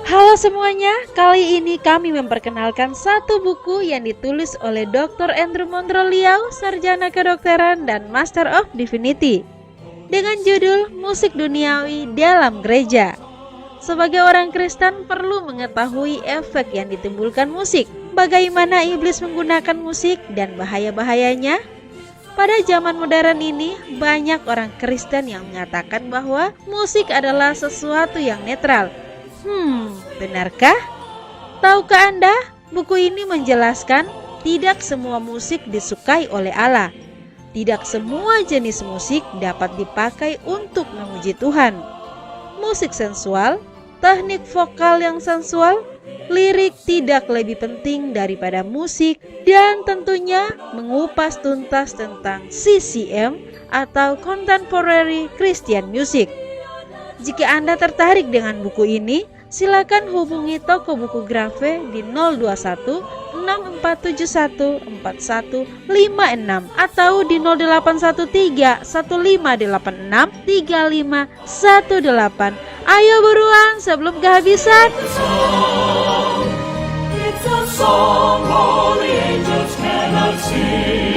[SPEAKER 3] Halo semuanya, kali ini kami memperkenalkan satu buku yang ditulis oleh Dr. Andrew Monroe Liau, sarjana kedokteran dan Master of Divinity, dengan judul Musik Duniawi dalam Gereja. Sebagai orang Kristen perlu mengetahui efek yang ditimbulkan musik, bagaimana iblis menggunakan musik dan bahaya-bahayanya. Pada zaman modern ini, banyak orang Kristen yang mengatakan bahwa musik adalah sesuatu yang netral. Benarkah? Tahukah Anda, buku ini menjelaskan tidak semua musik disukai oleh Allah. Tidak semua jenis musik dapat dipakai untuk memuji Tuhan. Musik sensual, teknik vokal yang sensual, lirik tidak lebih penting daripada musik, dan tentunya mengupas tuntas tentang CCM atau Contemporary Christian Music. Jika Anda tertarik dengan buku ini, silakan hubungi toko buku Grafe di 021 6471 4156 atau di 0813 1586 3518. Ayo buruan sebelum kehabisan.
[SPEAKER 4] It's a song all the angels cannot sing.